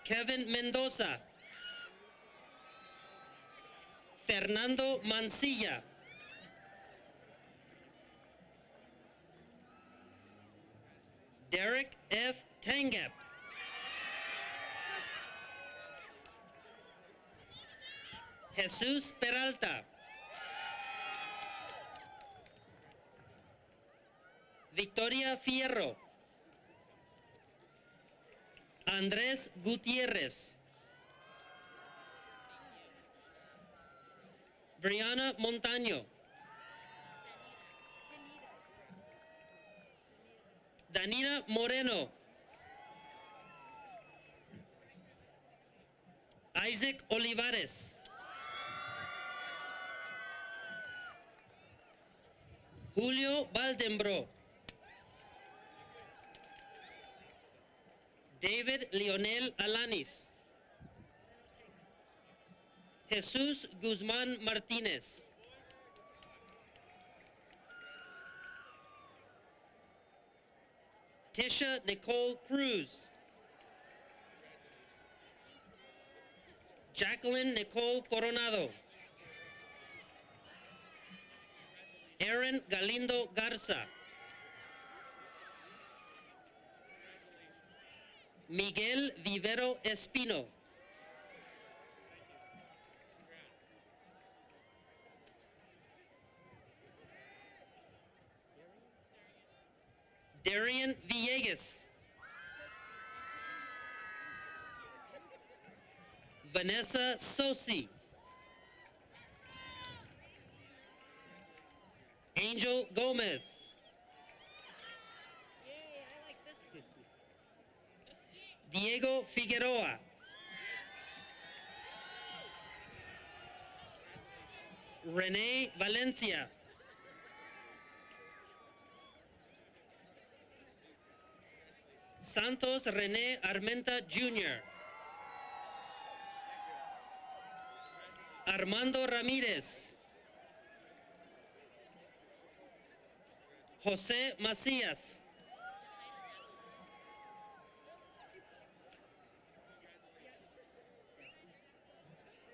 Kevin Mendoza. Fernando Mancilla. Derek F. Tangap. Jesus Peralta. Victoria Fierro. Andrés Gutiérrez. Brianna Montaño. Danina Moreno. Isaac Olivares. Julio Valdenbro. David Leonel Alanis. Jesus Guzmán Martínez. Tisha Nicole Cruz. Jacqueline Nicole Coronado. Aaron Galindo Garza. Miguel Vivero Espino. Darian Villegas. Vanessa Sosi. Angel Gomez. Diego Figueroa. Renee Valencia. Santos René Armenta Jr. Armando Ramírez. José Macías.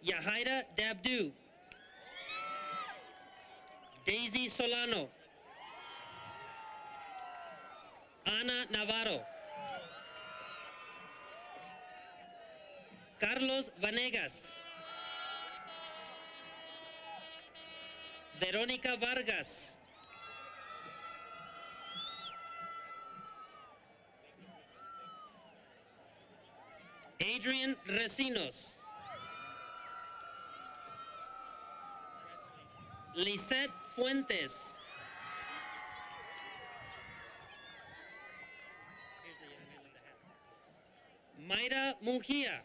Yahaira Dabdu. Daisy Solano. Ana Navarro. Carlos Vanegas. Verónica Vargas. Adrian Recinos. Lisette Fuentes. Mayra Mujia.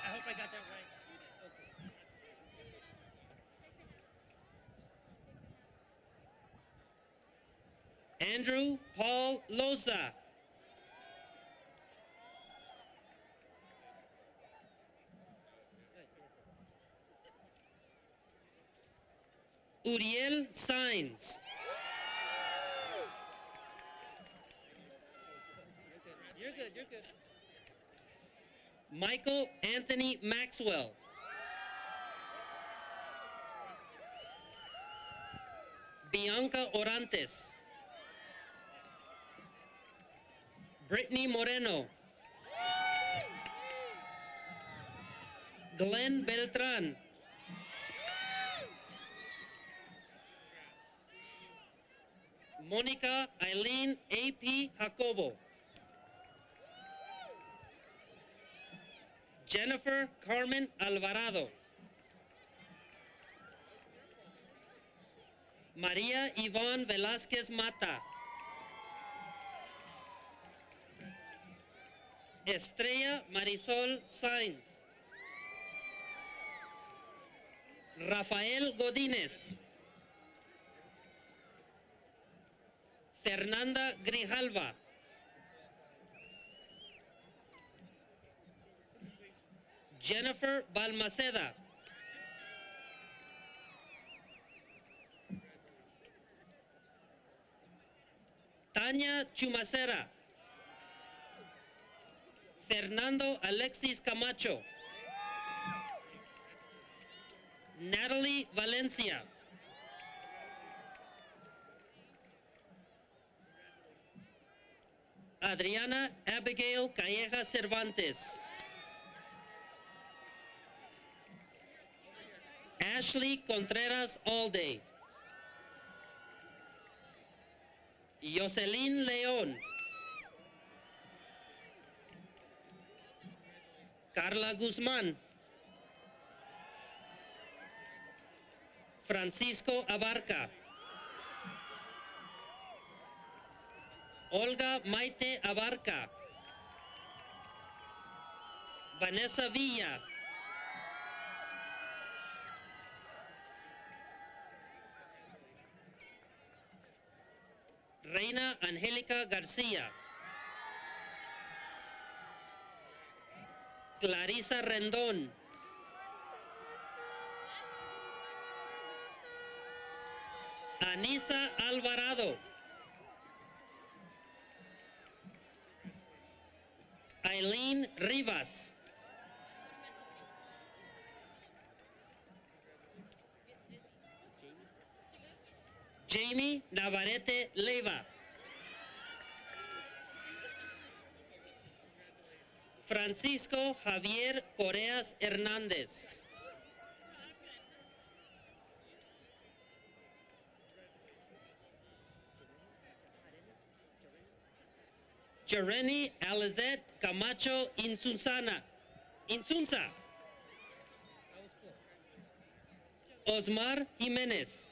I hope I got that right. Okay. Andrew Paul Loza. Uriel Sainz. You're good, you're good. Michael Anthony Maxwell. Bianca Orantes. Brittany Moreno. Glenn Beltran. Monica Eileen A.P. Jacobo. Jennifer Carmen Alvarado. Maria Yvonne Velázquez Mata. Estrella Marisol Sainz. Rafael Godínez. Fernanda Grijalva. Jennifer Balmaceda. Tania Chumacera. Fernando Alexis Camacho. Natalie Valencia. Adriana Abigail Calleja Cervantes. Ashley Contreras Alday. Jocelyn León. Carla Guzmán. Francisco Abarca. Olga Maite Abarca. Vanessa Villa. Reina Angélica García. Clarisa Rendón. Anisa Alvarado. Eileen Rivas. Jamie Navarrete Leiva. Francisco Javier Correas Hernández. Jereni Alizet Camacho Insunza. Osmar Jimenez.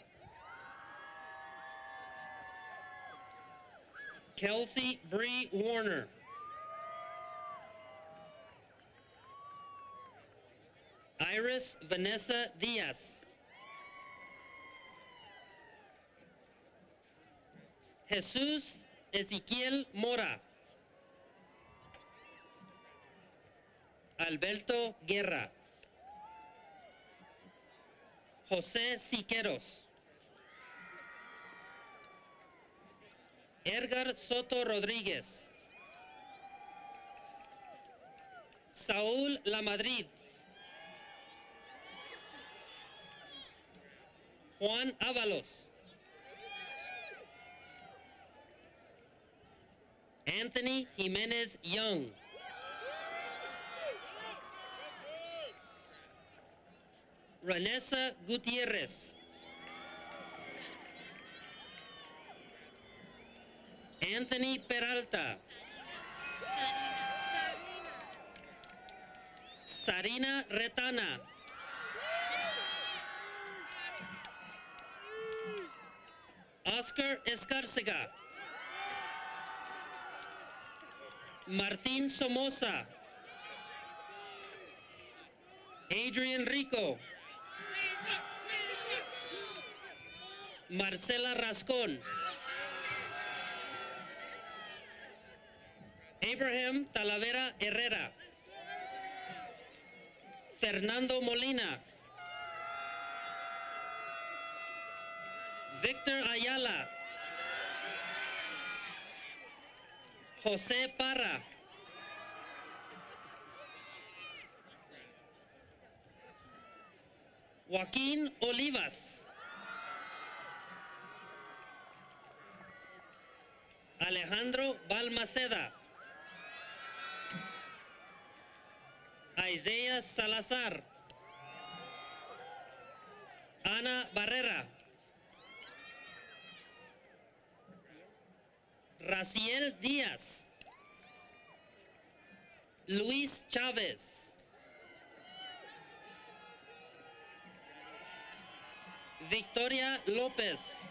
Kelsey Bree Warner. Iris Vanessa Diaz. Jesus Ezequiel Mora. Alberto Guerra. José Siqueros. Edgar Soto Rodríguez. Saúl Lamadrid. Juan Ábalos. Anthony Jiménez Young. Renessa Gutierrez. Anthony Peralta. Sarina Retana. Oscar Escárcega. Martín Somoza. Adrian Rico. Marcela Rascón. Abraham Talavera Herrera. Fernando Molina. Victor Ayala. José Parra. Joaquín Olivas. Alejandro Balmaceda. Isaiah Salazar. Ana Barrera. Raciel Díaz. Luis Chávez. Victoria López.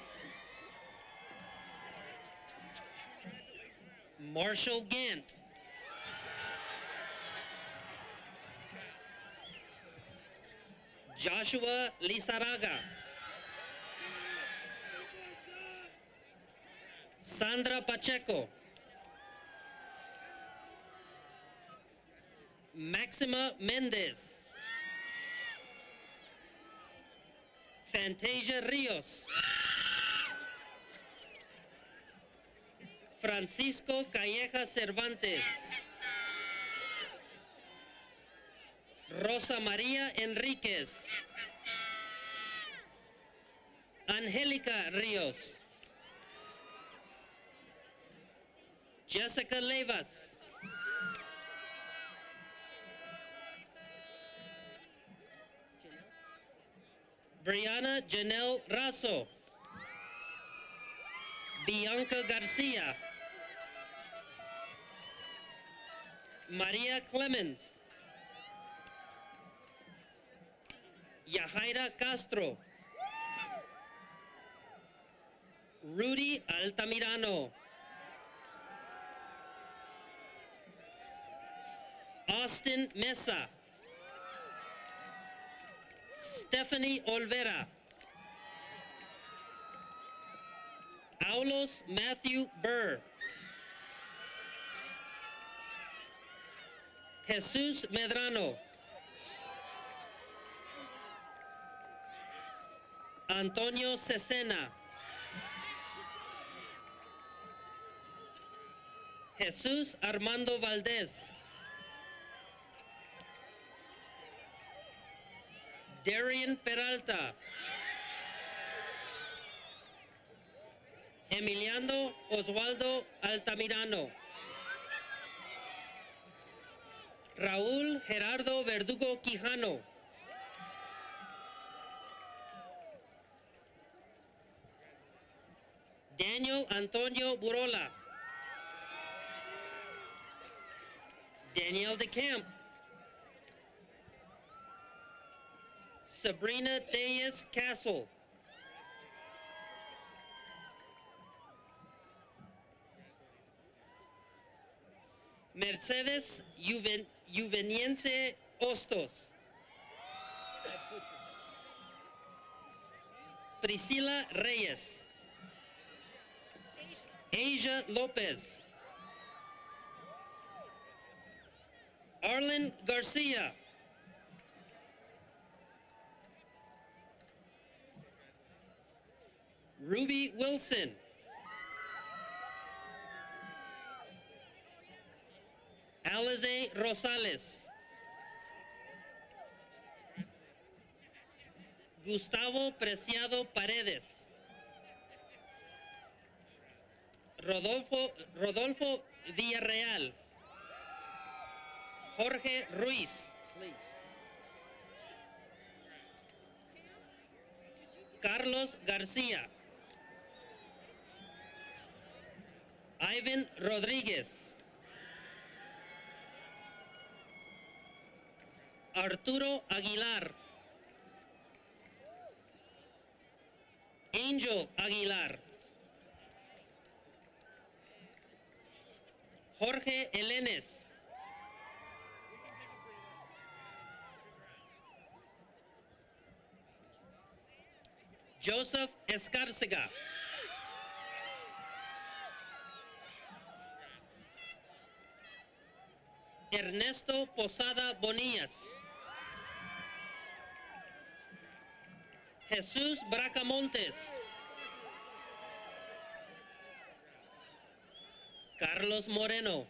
Marshall Gant. Joshua Lizaraga. Sandra Pacheco. Maxima Mendez. Fantasia Rios. Francisco Calleja Cervantes. Rosa María Enríquez. Angélica Ríos. Jessica Levas. Brianna Janelle Razo. Bianca Garcia. Maria Clemens. Yahaira Castro. Rudy Altamirano. Austin Mesa. Stephanie Olvera. Aulos Matthew Burr. Jesus Medrano. Antonio Cesena. Jesus Armando Valdez. Darian Peralta. Emiliano Osvaldo Altamirano. Raúl Gerardo Verdugo Quijano. Daniel Antonio Burola. Danielle DeCamp. Sabrina Deyes Castle. Mercedes Juveniense Hostos. Priscila Reyes. Asia Lopez. Arlen Garcia. Ruby Wilson. Alize Rosales. Gustavo Preciado Paredes. Rodolfo Villarreal. Jorge Ruiz. Carlos García. Ivan Rodríguez. Arturo Aguilar. Angel Aguilar. Jorge Elenes. Joseph Escárcega. Ernesto Posada Bonillas. Jesús Bracamontes. Carlos Moreno.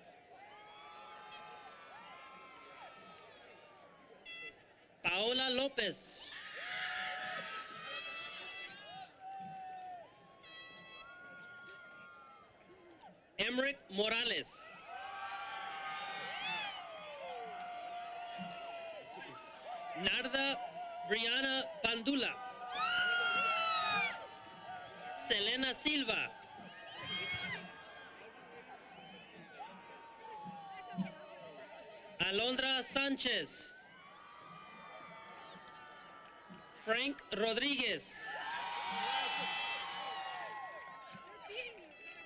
Paola López. Emric Morales. Narda Brianna Pandula. Selena Silva. Alondra Sánchez. Frank Rodríguez.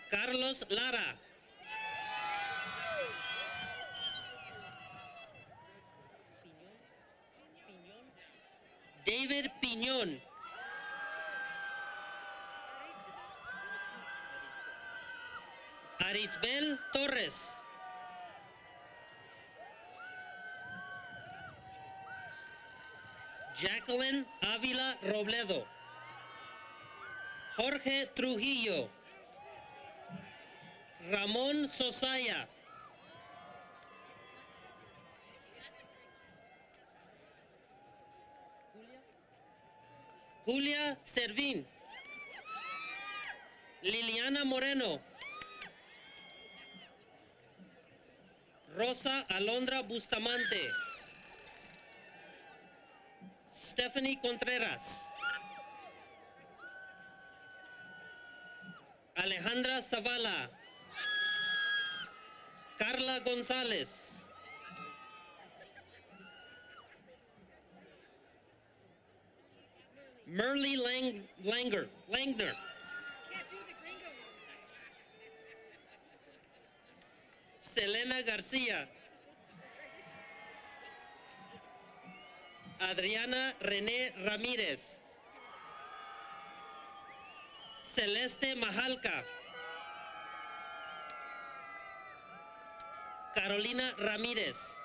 Carlos Lara. David Piñón. Aritzbel Torres. Jacqueline Ávila Robledo. Jorge Trujillo. Ramón Sosaya. Julia Servín. Liliana Moreno. Rosa Alondra Bustamante. Stephanie Contreras. Alejandra Zavala. Carla González. Merle Langner. Selena García. Adriana René Ramírez. Celeste Majalca. Carolina Ramírez.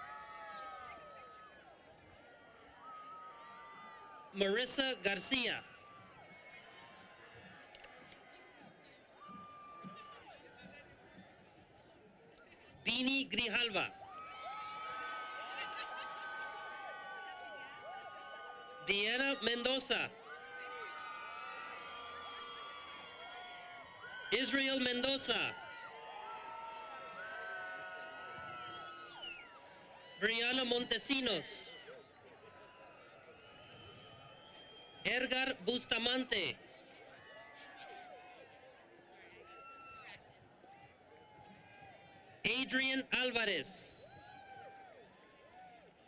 Marissa García. Bini Grijalva. Diana Mendoza. Israel Mendoza. Brianna Montesinos. Edgar Bustamante. Adrian Alvarez.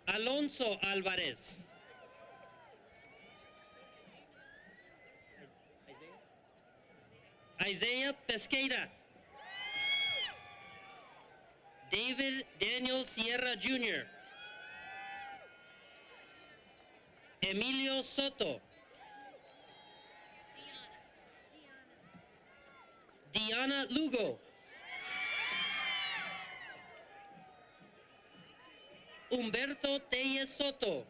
Alonso Alvarez. Isaiah Pesqueira. David Daniel Sierra Jr. Emilio Soto. Diana Lugo. Humberto Telles Soto.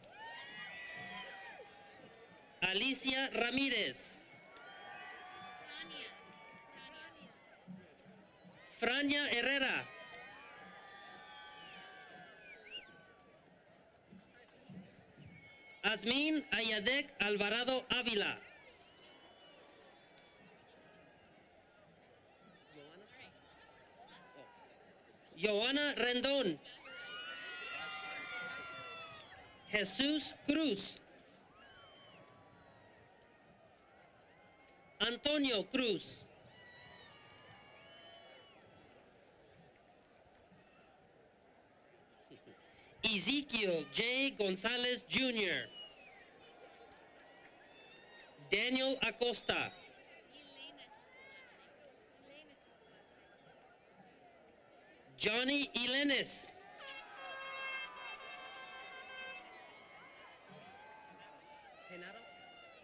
Alicia Ramírez. Frania Herrera. Asmin Ayadek Alvarado Ávila. Joana Rendón. Jesús Cruz. Antonio Cruz. Ezekiel J. Gonzalez Jr. Daniel Acosta. Johnny Ilenes.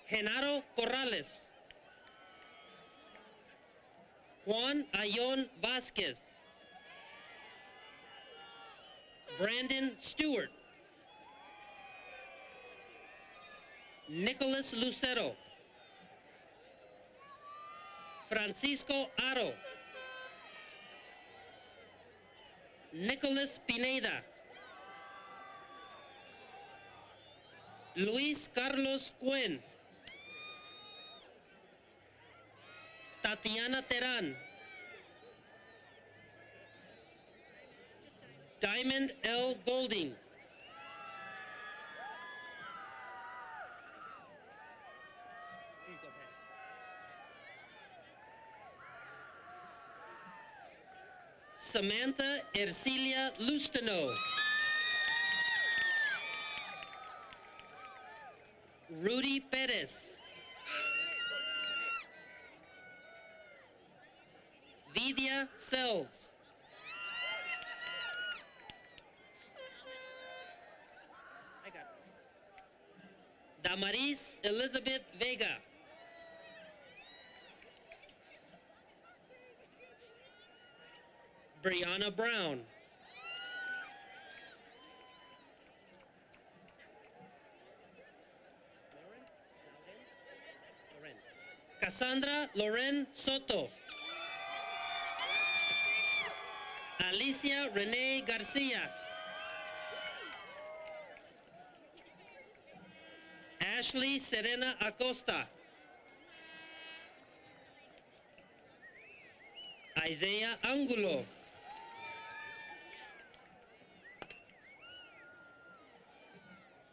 Genaro Corrales. Juan Ayon Vasquez. Brandon Stewart. Nicholas Lucero. Francisco Aro. Nicholas Pineda. Luis Carlos Cuen. Tatiana Terán. Diamond L. Golding. Samantha Ercilia Lustino. Rudy Perez. Vidia Sells. Damaris Elizabeth Vega. Brianna Brown. Cassandra Loren Soto. Alicia Renee Garcia. Ashley Serena Acosta. Isaiah Angulo.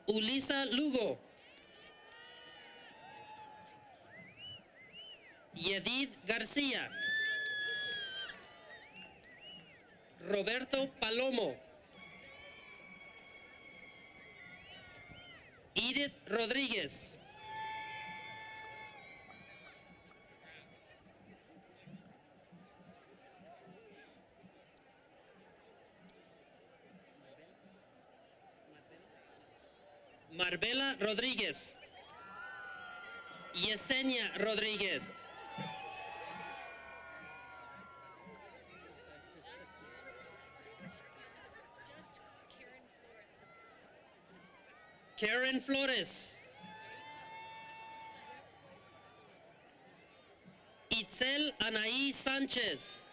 Ulisa Lugo. Yedid Garcia. Roberto Palomo. Edith Rodríguez. Marbella Rodríguez. Yesenia Rodríguez. Karen Flores. Itzel Anaí Sánchez.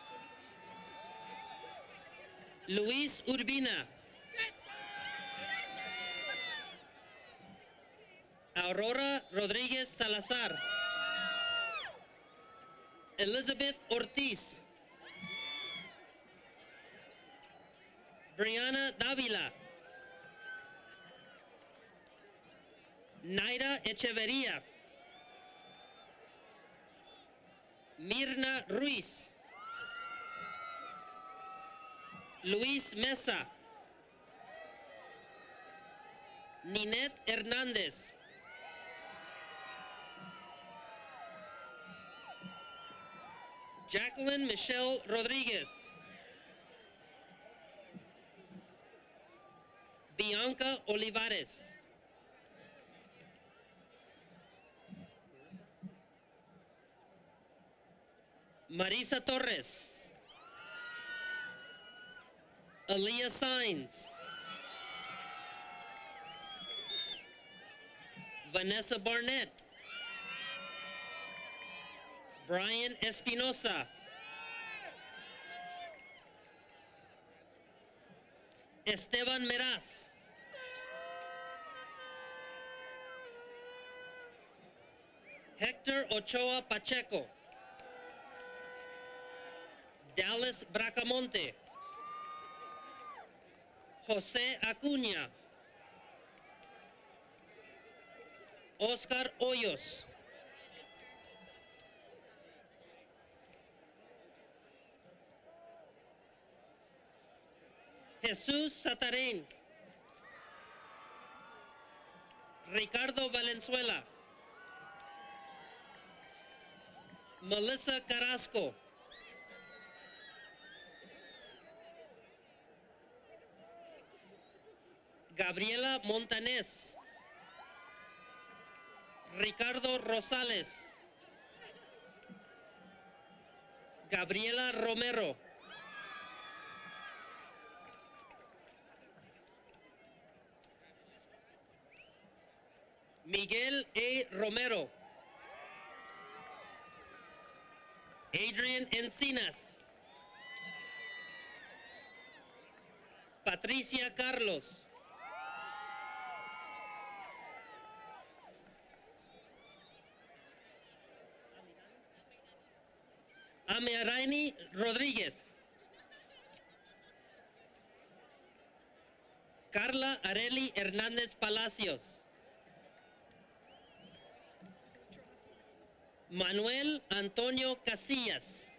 Luis Urbina. Aurora Rodríguez Salazar. Elizabeth Ortiz. Brianna Davila. Naira Echeverria. Mirna Ruiz. Luis Mesa. Ninette Hernandez. Jacqueline Michelle Rodriguez. Bianca Olivares. Marisa Torres. Aaliyah Sainz. Vanessa Barnett. Brian Espinosa. Esteban Meraz. Hector Ochoa Pacheco. Dallas Bracamonte. Jose Acuña. Oscar Hoyos. Jesús Satarén. Ricardo Valenzuela. Melissa Carrasco. Gabriela Montanes. Ricardo Rosales. Gabriela Romero. Miguel A. Romero. Adrian Encinas. Patricia Carlos. Amearaini Rodríguez. Carla Areli Hernández Palacios. Manuel Antonio Casillas.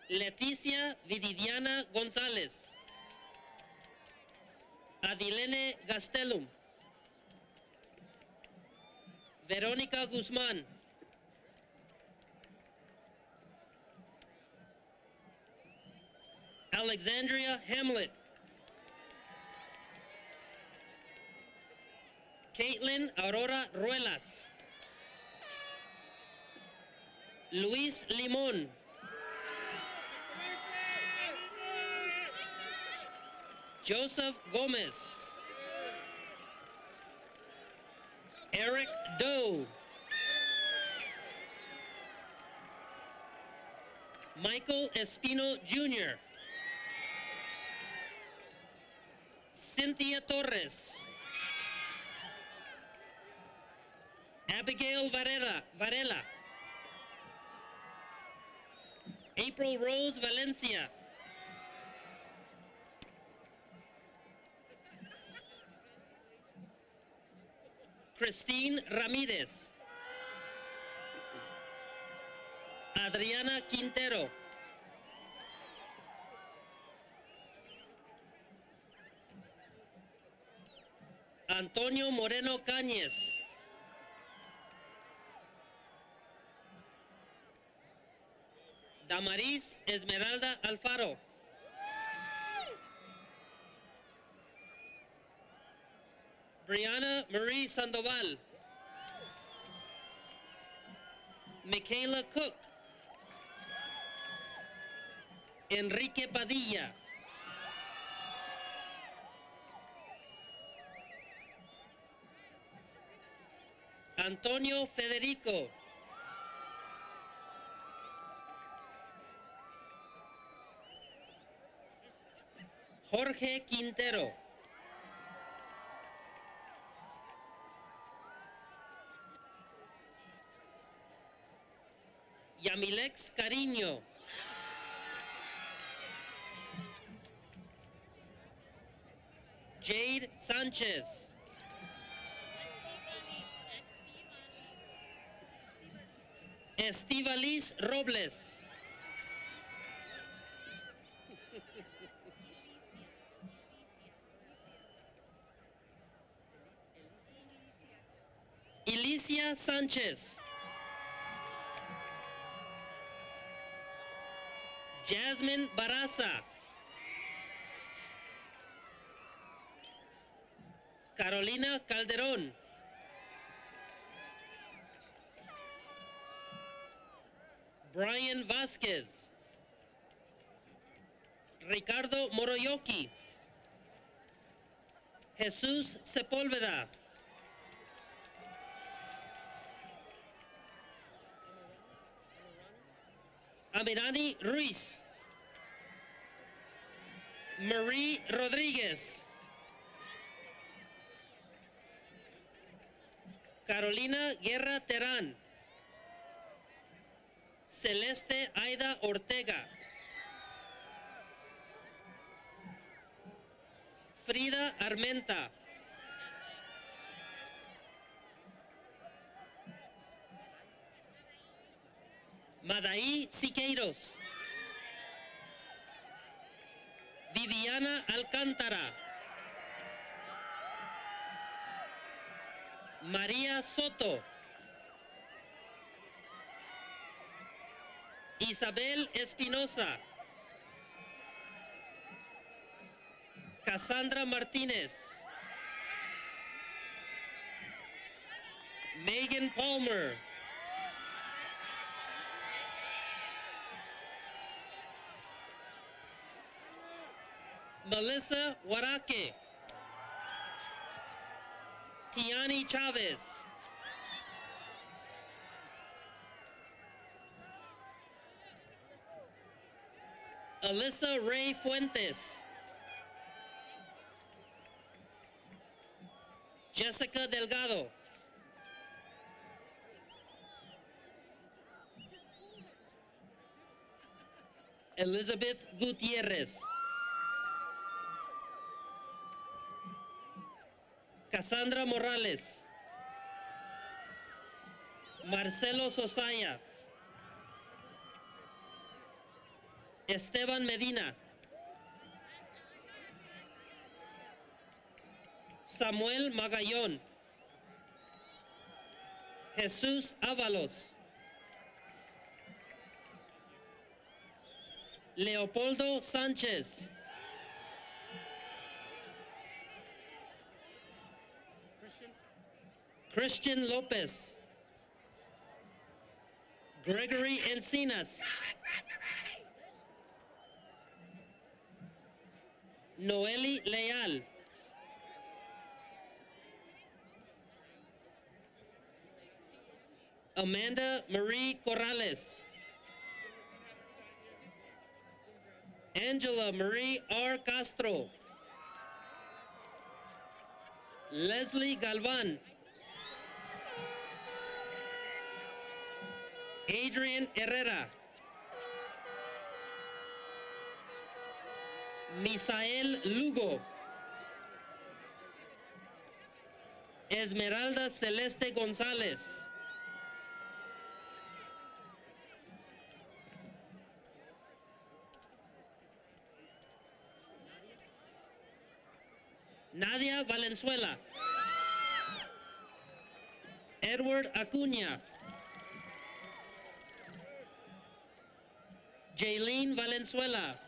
Leticia Viridiana González. Adilene Gastelum. Verónica Guzmán. Alexandria Hamlet. Caitlin Aurora Ruelas. Luis Limón. Joseph Gomez. Eric Doe. Michael Espino Jr. Cynthia Torres. Abigail Varela. April Rose Valencia. Christine Ramirez. Adriana Quintero. Antonio Moreno Cáñez. Damaris Esmeralda Alfaro. Brianna Marie Sandoval. Michaela Cook. Enrique Padilla. Antonio Federico. Jorge Quintero. Yamilex Cariño. Jade Sanchez. Estivalis Robles. Ilicia Sanchez. Jasmine Barraza. Carolina Calderón. Brian Vasquez. Ricardo Moroyoki. Jesús Sepúlveda. Amirani Ruiz. Marie Rodríguez. Carolina Guerra Terán. Celeste Aida Ortega. Frida Armenta. Madaí Siqueiros. Viviana Alcántara. María Soto. Isabel Espinosa. Cassandra Martínez. Megan Palmer. Melissa Huaraque. Tiani Chavez. Alyssa Ray Fuentes. Jessica Delgado. Elizabeth Gutierrez. Cassandra Morales. Marcelo Sosaya. Esteban Medina. Samuel Magallón. Jesús Ábalos. Leopoldo Sánchez. Christian Lopez. Gregory Encinas. Noeli Leal. Amanda Marie Corrales. Angela Marie R. Castro. Leslie Galvan. Adrian Herrera. Misael Lugo. Esmeralda Celeste González. Nadia Valenzuela. Edward Acuña. Jaylene Valenzuela.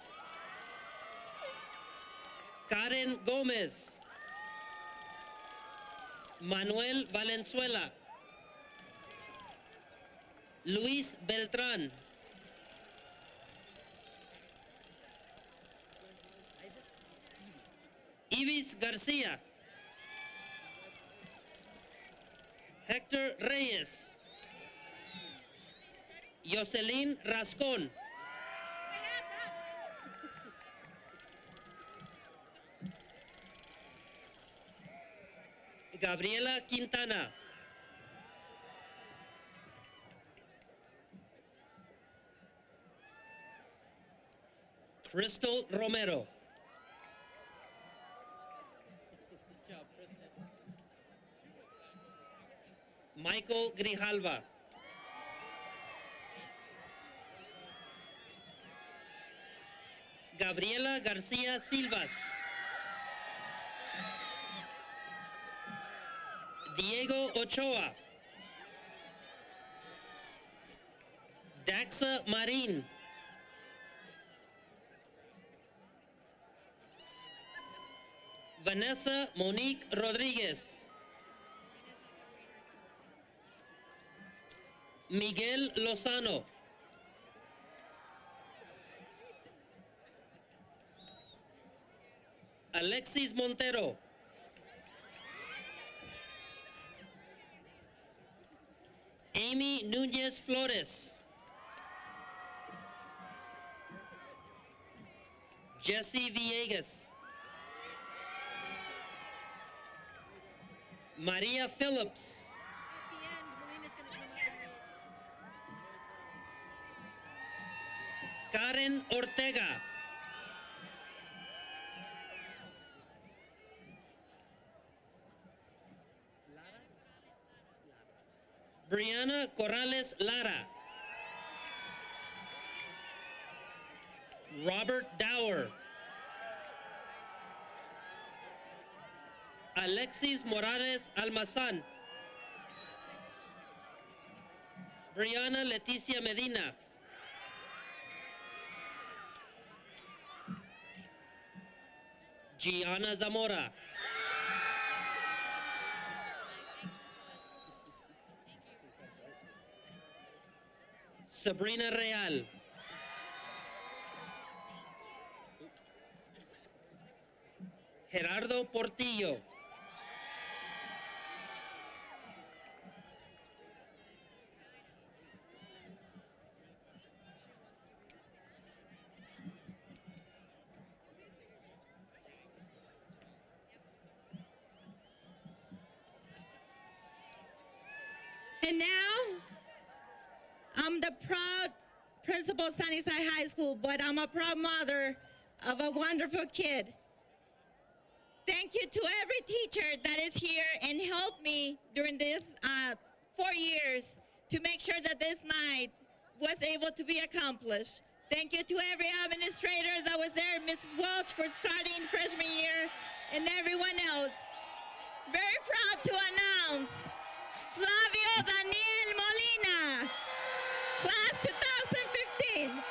Karen Gómez. Manuel Valenzuela. Luis Beltrán. Ivis García. Héctor Reyes. Jocelyn Rascón. Gabriela Quintana. Crystal Romero. Michael Grijalva. Gabriela Garcia Silvas. Diego Ochoa. Daxa Marin. Vanessa Monique Rodriguez. Miguel Lozano. Alexis Montero. Amy Núñez Flores. Jesse Villegas. Maria Phillips. Karen Ortega. Brianna Corrales Lara. Robert Dower. Alexis Morales Almazán. Brianna Leticia Medina. Gianna Zamora. Sabrina Real. Gerardo Portillo. And now, I'm the proud principal of Sunnyside High School, but I'm a proud mother of a wonderful kid. Thank you to every teacher that is here and helped me during this 4 years to make sure that this night was able to be accomplished. Thank you to every administrator that was there, Mrs. Welch for starting freshman year, and everyone else. Very proud to announce Flavio Daniel Molina, class 2015.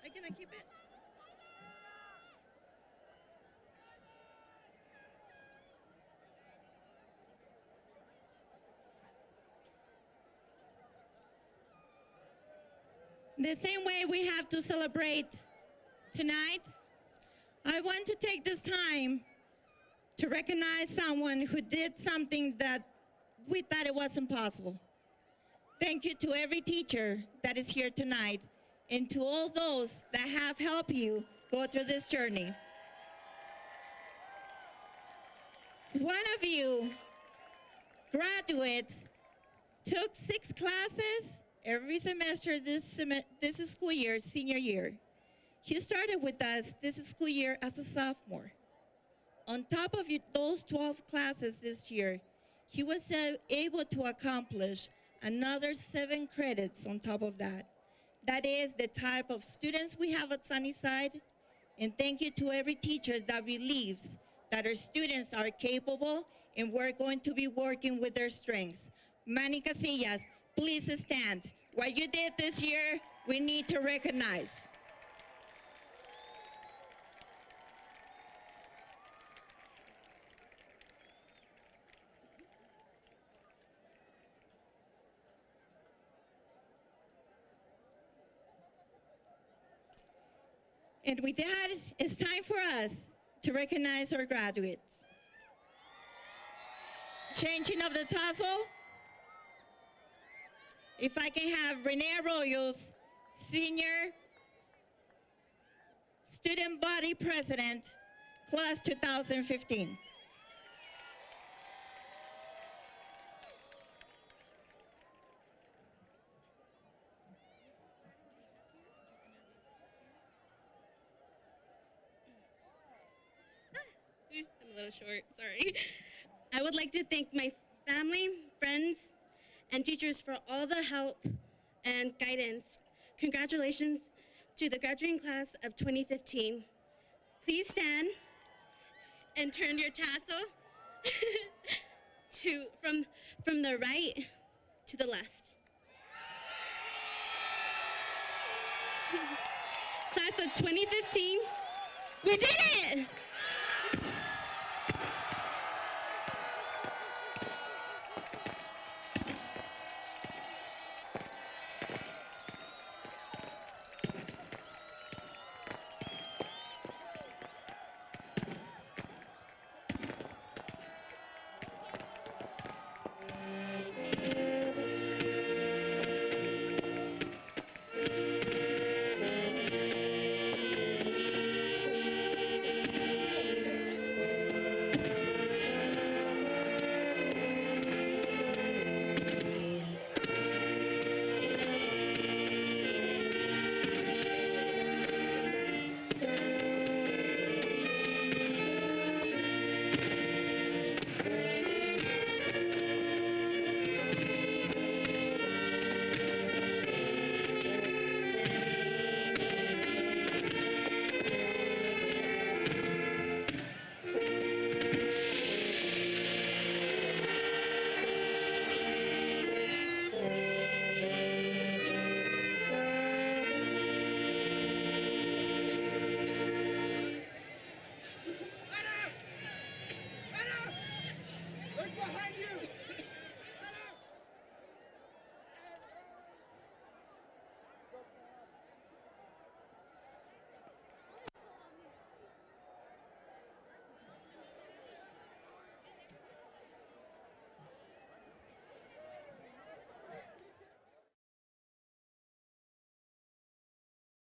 Are you gonna keep it? The same way we have to celebrate tonight, I want to take this time to recognize someone who did something that we thought it wasn't possible. Thank you to every teacher that is here tonight and to all those that have helped you go through this journey. One of you graduates took 6 classes every semester this school year, senior year. He started with us this school year as a sophomore. On top of those 12 classes this year, he was able to accomplish another 7 credits on top of that. That is the type of students we have at Sunnyside. And thank you to every teacher that believes that our students are capable and we're going to be working with their strengths. Manny Casillas, please stand. What you did this year, we need to recognize. And with that, it's time for us to recognize our graduates. Changing of the tassel. If I can have Renee Arroyo's Senior Student Body President, Class 2015. I'm a little short, sorry. I would like to thank my family, friends, and teachers for all the help and guidance. Congratulations to the graduating class of 2015. Please stand and turn your tassel from the right to the left. Class of 2015, we did it!